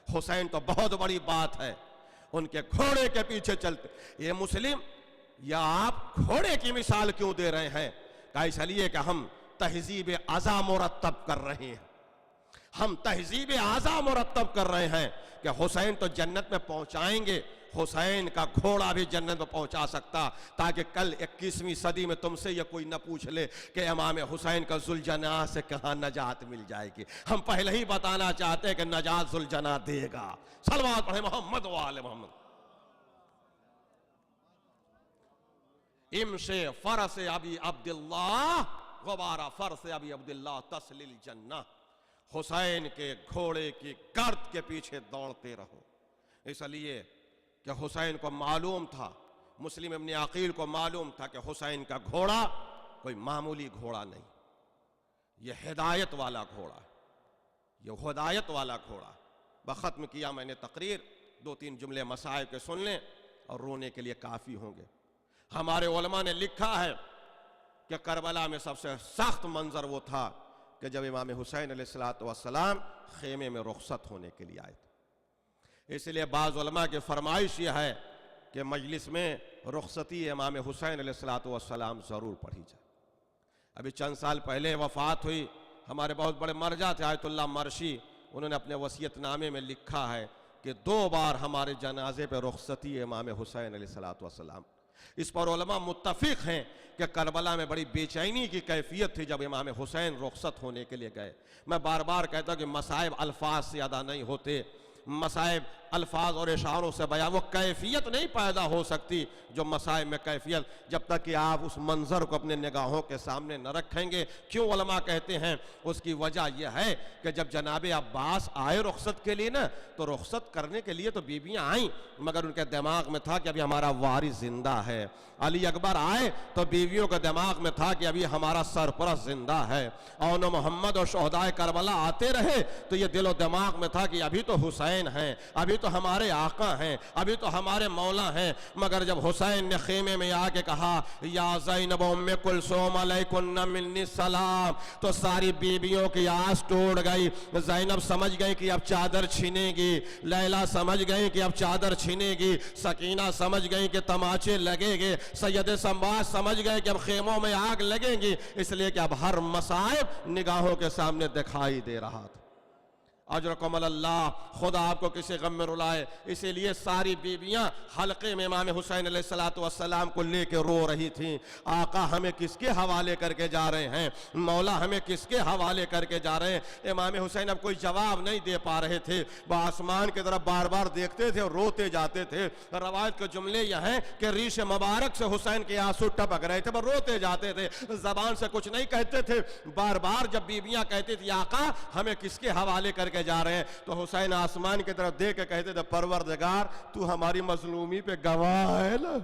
حسین تو بہت بڑی بات ہے، ان کے گھوڑے کے پیچھے چلتے۔ یہ مسلم یا آپ گھوڑے کی مثال کیوں دے رہے ہیں؟ کہا اس لیے کہ ہم تہذیب اعضا مرتب کر رہے ہیں، ہم تہذیب اعضا مرتب کر رہے ہیں کہ حسین تو جنت میں پہنچائیں گے، حسین کا گھوڑا بھی جنت میں پہنچا سکتا، تاکہ کل 21ویں صدی میں تم سے یہ کوئی نہ پوچھ لے کہ امام حسین کا ذوالجناح سے کہاں نجات مل جائے گی۔ ہم پہلے ہی بتانا چاہتے ہیں کہ نجات ذوالجناح دے گا۔ صلوات پڑھیں محمد و آل محمد۔ امشے فرس ابی عبداللہ غبارہ فرس ابی عبداللہ تسلیل جنہ، حسین کے گھوڑے کی گرد کے پیچھے دوڑتے رہو۔ اس لیے کہ حسین کو معلوم تھا، مسلم ابن عقیل کو معلوم تھا کہ حسین کا گھوڑا کوئی معمولی گھوڑا نہیں، یہ ہدایت والا گھوڑا ہے، یہ ہدایت والا گھوڑا ہے۔ بختم کیا میں نے تقریر، 2-3 جملے مسائل کے سن لیں اور رونے کے لیے کافی ہوں گے۔ ہمارے علماء نے لکھا ہے کہ کربلا میں سب سے سخت منظر وہ تھا کہ جب امام حسین علیہ السلام خیمے میں رخصت ہونے کے لیے آئے تھے۔ اس لیے بعض علماء کی فرمائش یہ ہے کہ مجلس میں رخصتی امام حسین علیہ السلام ضرور پڑھی جائے۔ ابھی چند سال پہلے وفات ہوئی ہمارے بہت بڑے مرجع تھے آیت اللہ مرشی، انہوں نے اپنے وصیت نامے میں لکھا ہے کہ 2 بار ہمارے جنازے پہ رخصتی امام حسین علیہ السلام۔ اس پر علماء متفق ہیں کہ کربلا میں بڑی بے چینی کی کیفیت تھی جب امام حسین رخصت ہونے کے لیے گئے۔ میں بار بار کہتا ہوں کہ مصائب الفاظ سے ادا نہیں ہوتے، مصائب الفاظ اور اشاروں سے بیان، وہ کیفیت نہیں پیدا ہو سکتی جو مصائب میں کیفیت، جب تک کہ آپ اس منظر کو اپنے نگاہوں کے سامنے نہ رکھیں گے۔ کیوں علماء کہتے ہیں؟ اس کی وجہ یہ ہے کہ جب جناب عباس آئے رخصت کے لیے نا، تو رخصت کرنے کے لیے تو بیویاں آئیں، مگر ان کے دماغ میں تھا کہ ابھی ہمارا وارث زندہ ہے۔ علی اکبر آئے تو بیویوں کے دماغ میں تھا کہ ابھی ہمارا سرپرست زندہ ہے۔ اور محمد اور شہدائے کربلا آتے رہے تو یہ دل و دماغ میں تھا کہ ابھی تو حسین ہیں، ابھی تو ہمارے آقا ہیں، ابھی تو ہمارے مولا ہیں۔ مگر جب حسین نے خیمے میں آ کے کہا یا زینب ام کلثوم علیکن منی السلام، تو ساری بیویوں کی آس ٹوٹ گئی۔ زینب سمجھ گئی کہ اب چادر چھینے گی، لیلا سمجھ گئی کہ اب چادر چھینے گی، سکینہ سمجھ گئی کہ تماچے لگیں گے، سید سمباز سمجھ گئے کہ اب خیموں میں آگ لگیں گی، اس لیے کہ اب ہر مصائب نگاہوں کے سامنے دکھائی دے رہا تھا۔ اجرکم اللہ، خدا آپ کو کسی غم میں رلائے۔ اسی لیے ساری بیویاں حلقے میں امام حسین علیہ السلام کو لے کے رو رہی تھیں۔ آقا ہمیں کس کے حوالے کر کے جا رہے ہیں؟ مولا ہمیں کس کے حوالے کر کے جا رہے ہیں؟ امام حسین اب کوئی جواب نہیں دے پا رہے تھے، وہ آسمان کی طرف بار بار دیکھتے تھے اور روتے جاتے تھے۔ روایت کے جملے یہ ہیں کہ ریش مبارک سے حسین کے آنسو ٹپک رہے تھے، وہ روتے جاتے تھے، زبان سے کچھ نہیں کہتے تھے۔ بار بار جب بیویاں کہتی تھی آقا ہمیں کس کے حوالے کر کے جا رہے ہیں، تو حسین آسمان کی طرف دیکھ کے کہتے تھے پروردگار تو ہماری مظلومی پہ گواہ ہے نا،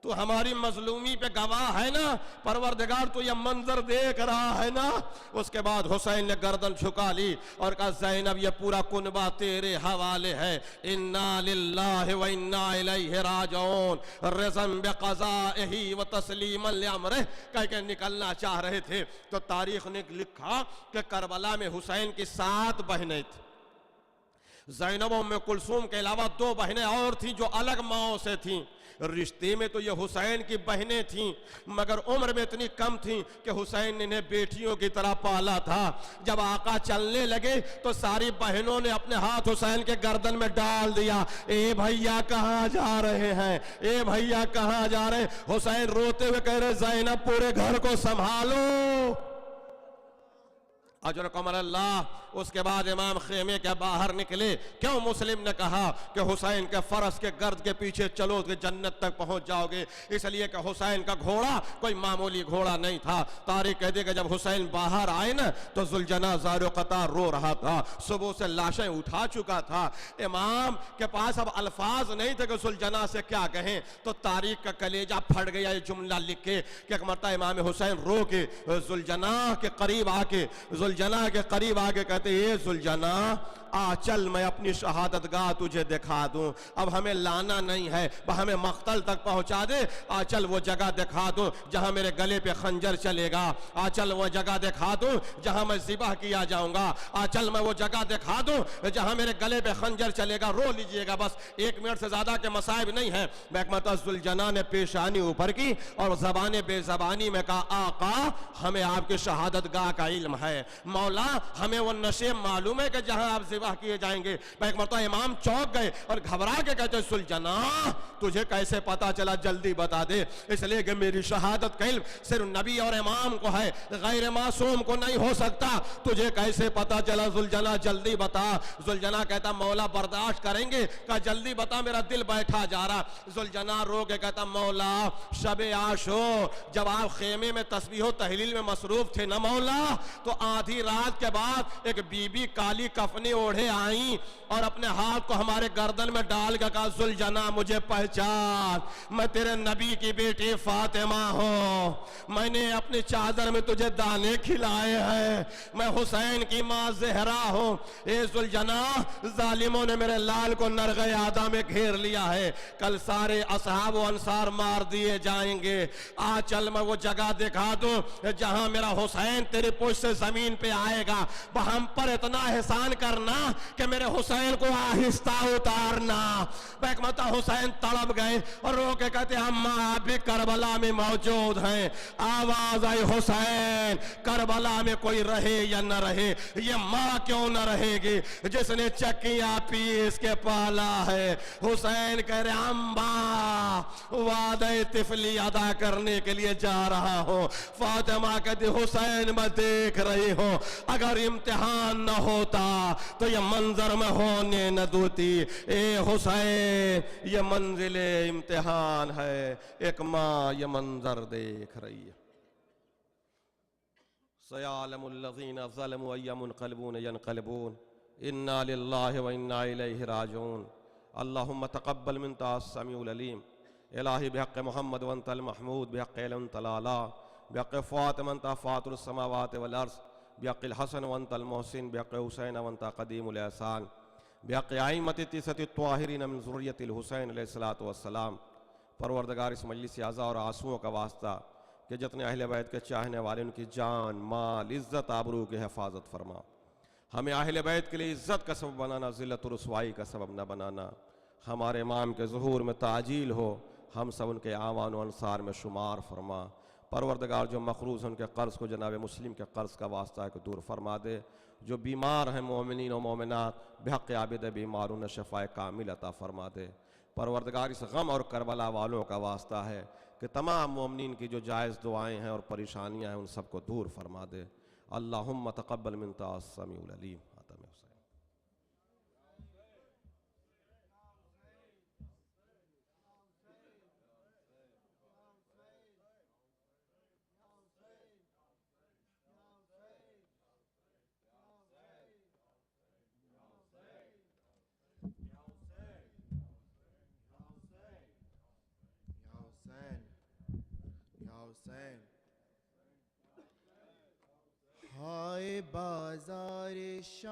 تو ہماری مظلومی پہ گواہ ہے نا، پروردگار تو یہ منظر دیکھ رہا ہے نا۔ اس کے بعد حسین نے گردن جھکا لی اور کہا زینب یہ پورا کنبہ تیرے حوالے ہے، انا للہ و انا الیہ راجعون، رضا بقضائہ و تسلیما لامرہ کہہ کے نکلنا چاہ رہے تھے۔ تو تاریخ نے لکھا کہ کربلا میں حسین کی 7 بہنیں تھیں۔ زینب ام کلثوم کے علاوہ 2 بہنیں اور تھیں جو الگ ماؤں سے تھیں۔ رشتے میں تو یہ حسین کی بہنیں تھیں، مگر عمر میں اتنی کم تھیں کہ حسین نے انہیں بیٹیوں کی طرح پالا تھا۔ جب آقا چلنے لگے تو ساری بہنوں نے اپنے ہاتھ حسین کے گردن میں ڈال دیا، اے بھیا کہاں جا رہے ہیں، اے بھیا کہاں جا رہے ہیں؟ حسین روتے ہوئے کہہ رہے زینب پورے گھر کو سنبھالو۔ اجرکم اللہ۔ اس کے بعد امام خیمے کے باہر نکلے۔ کیوں مسلم نے کہا کہ حسین کے فرس کے گرد کے پیچھے چلو کہ جنت تک پہنچ جاؤ گے؟ اس لیے کہ حسین کا گھوڑا کوئی معمولی گھوڑا نہیں تھا۔ تاریخ کہتے کہ جب حسین باہر آئے نا تو ذوالجناح زار و قطار رو رہا تھا، صبح سے لاشیں اٹھا چکا تھا۔ امام کے پاس اب الفاظ نہیں تھے کہ ذوالجناح سے کیا کہیں، تو تاریخ کا کلیجہ پھٹ گیا یہ جملہ لکھ کے کہ ایک مرتبہ امام حسین رو کے ذوالجناح کے قریب آ کے کہتے اے ذوالجناح آ چل میں اپنی شہادت گاہ تجھے دکھا دوں، اب ہمیں لانا نہیں ہے، ہمیں مقتل تک پہنچا دے، آ چل وہ جگہ دکھا دوں جہاں میرے گلے پہ خنجر چلے گا، آ چل وہ جگہ دکھا دوں جہاں میں ذبح کیا جاؤں گا، آ چل میں وہ جگہ دکھا دوں جہاں میرے گلے پہ خنجر چلے گا۔ رو لیجئے گا، بس 1 منٹ سے زیادہ کے مصائب نہیں ہیں۔ میں ذوالجناح نے پیشانی اوپر کی اور زبان بے زبانی میں کہا آقا ہمیں آپ کی شہادت گاہ کا علم ہے، مولا ہمیں وہ نشے معلوم ہے کہ جہاں آپ ذبح کیے جائیں گے۔ میں ایک مرتبہ امام چوک گئے اور گھبرا کے کہتے ذوالجناح تجھے کیسے پتا چلا، جلدی بتا دے۔ اس لیے کہ میری شہادت کا علم صرف نبی اور امام کو ہے، غیر معصوم کو نہیں ہو سکتا۔ تجھے کیسے پتا چلا ذوالجناح، جلدی بتا۔ ذوالجناح کہتا مولا برداشت کریں گے، کہا جلدی بتا میرا دل بیٹھا جا رہا۔ ذوالجناح رو کے کہتا مولا شب عاشور جب آپ خیمے میں تسبیح و تحلیل میں مصروف تھے نا مولا، تو آدھی آدھی رات کے بعد ایک بی بی کالی کفنی اوڑھے آئیں اور اپنے ہاتھ کو ہمارے گردن میں ڈال کے کہا ذوالجناح مجھے پہچان، میں تیرے نبی کی بیٹی فاطمہ ہوں، میں نے اپنی چادر میں تجھے دانے کھلائے ہیں، میں حسین کی ماں زہرا ہوں۔ اے ذوالجناح ظالموں نے میرے لال کو نرغ آدھا میں گھیر لیا ہے، کل سارے اصحاب و انصار مار دیے جائیں گے، آج چل میں وہ جگہ دکھا دوں جہاں میرا حسین تیری پشت سے زمین پہ آئے گا، وہ ہم پر اتنا احسان کرنا کہ میرے حسین کو آہستہ اتارنا۔ بہکمتا حسین تڑپ گئے اور رو کے کہتے اماں آپ بھی کربلا میں موجود ہیں، آواز آئی حسین کربلا میں کوئی رہے یا نہ رہے، یہ ماں کیوں نہ رہے گی جس نے چکیاں پیس کے پالا ہے۔ حسین کہہ رہے اماں وعدہ طفلی ادا کرنے کے لیے جا رہا ہوں۔ فاطمہ کہتی حسین میں دیکھ رہی ہوں اگر امتحان نہ ہوتا تو یہ منظر میں ہونے نہ دوتی۔ اے حسین یہ منزل امتحان ہے، ایک ماں یہ منظر دیکھ رہی ہے۔ سَيَعْلَمُ الَّذِينَ ظَلَمُوا أَيَّ مُنْقَلِبُونَ يَنْقَلِبُونَ إِنَّا لِلَّهِ وَإِنَّا إِلَيْهِ راجعون۔ اللهم تقبل منت السميع العليم۔ الہی بحق محمد وانت المحمود، بحق انت العلا، بحق فاطمہ انت فاطر السماوات والارض، بحق الحسن وانت المحسن، بحق حسین وانت قدیم الاحسان، بحق ائمۃ التسعۃ الطاہرین من ذریۃ الحسین علیہ الصلوۃ والسلام۔ پروردگار اس مجلس اعزا اور آنسوؤں کا واسطہ کہ جتنے اہل بیت کے چاہنے والے ان کی جان مال عزت آبرو کی حفاظت فرما، ہمیں اہل بیت کے لیے عزت کا سبب بنانا، ذلت و رسوائی کا سبب نہ بنانا، ہمارے امام کے ظہور میں تعجیل ہو، ہم سب ان کے اعوان و انصار میں شمار فرما۔ پروردگار جو مقروض ہیں ان کے قرض کو جناب مسلم کے قرض کا واسطہ ہے کہ دور فرما دے، جو بیمار ہیں مومنین و مومنات بحق عابد بیمارون شفاء کامل عطا فرما دے۔ پروردگار اس غم اور کربلا والوں کا واسطہ ہے کہ تمام مومنین کی جو جائز دعائیں ہیں اور پریشانیاں ہیں ان سب کو دور فرما دے۔ اللہم تقبل منت السمیع العلیم۔ خاتم حسین۔ حسین ہائے بازار شام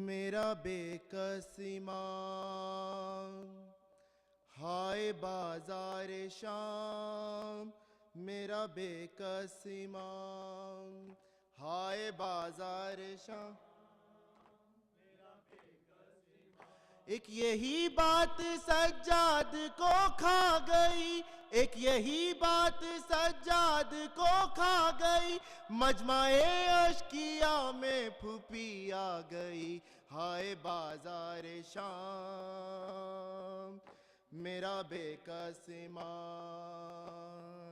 میرا بے کس امام، ہائے بازار شام میرا بے کس امام، ہائے بازار شام۔ ایک یہی بات سجاد کو کھا گئی، ایک یہی بات سجاد کو کھا گئی، مجمع اشکیا میں پھوپھی آ گئی، ہائے بازار شام میرا بے کس امام۔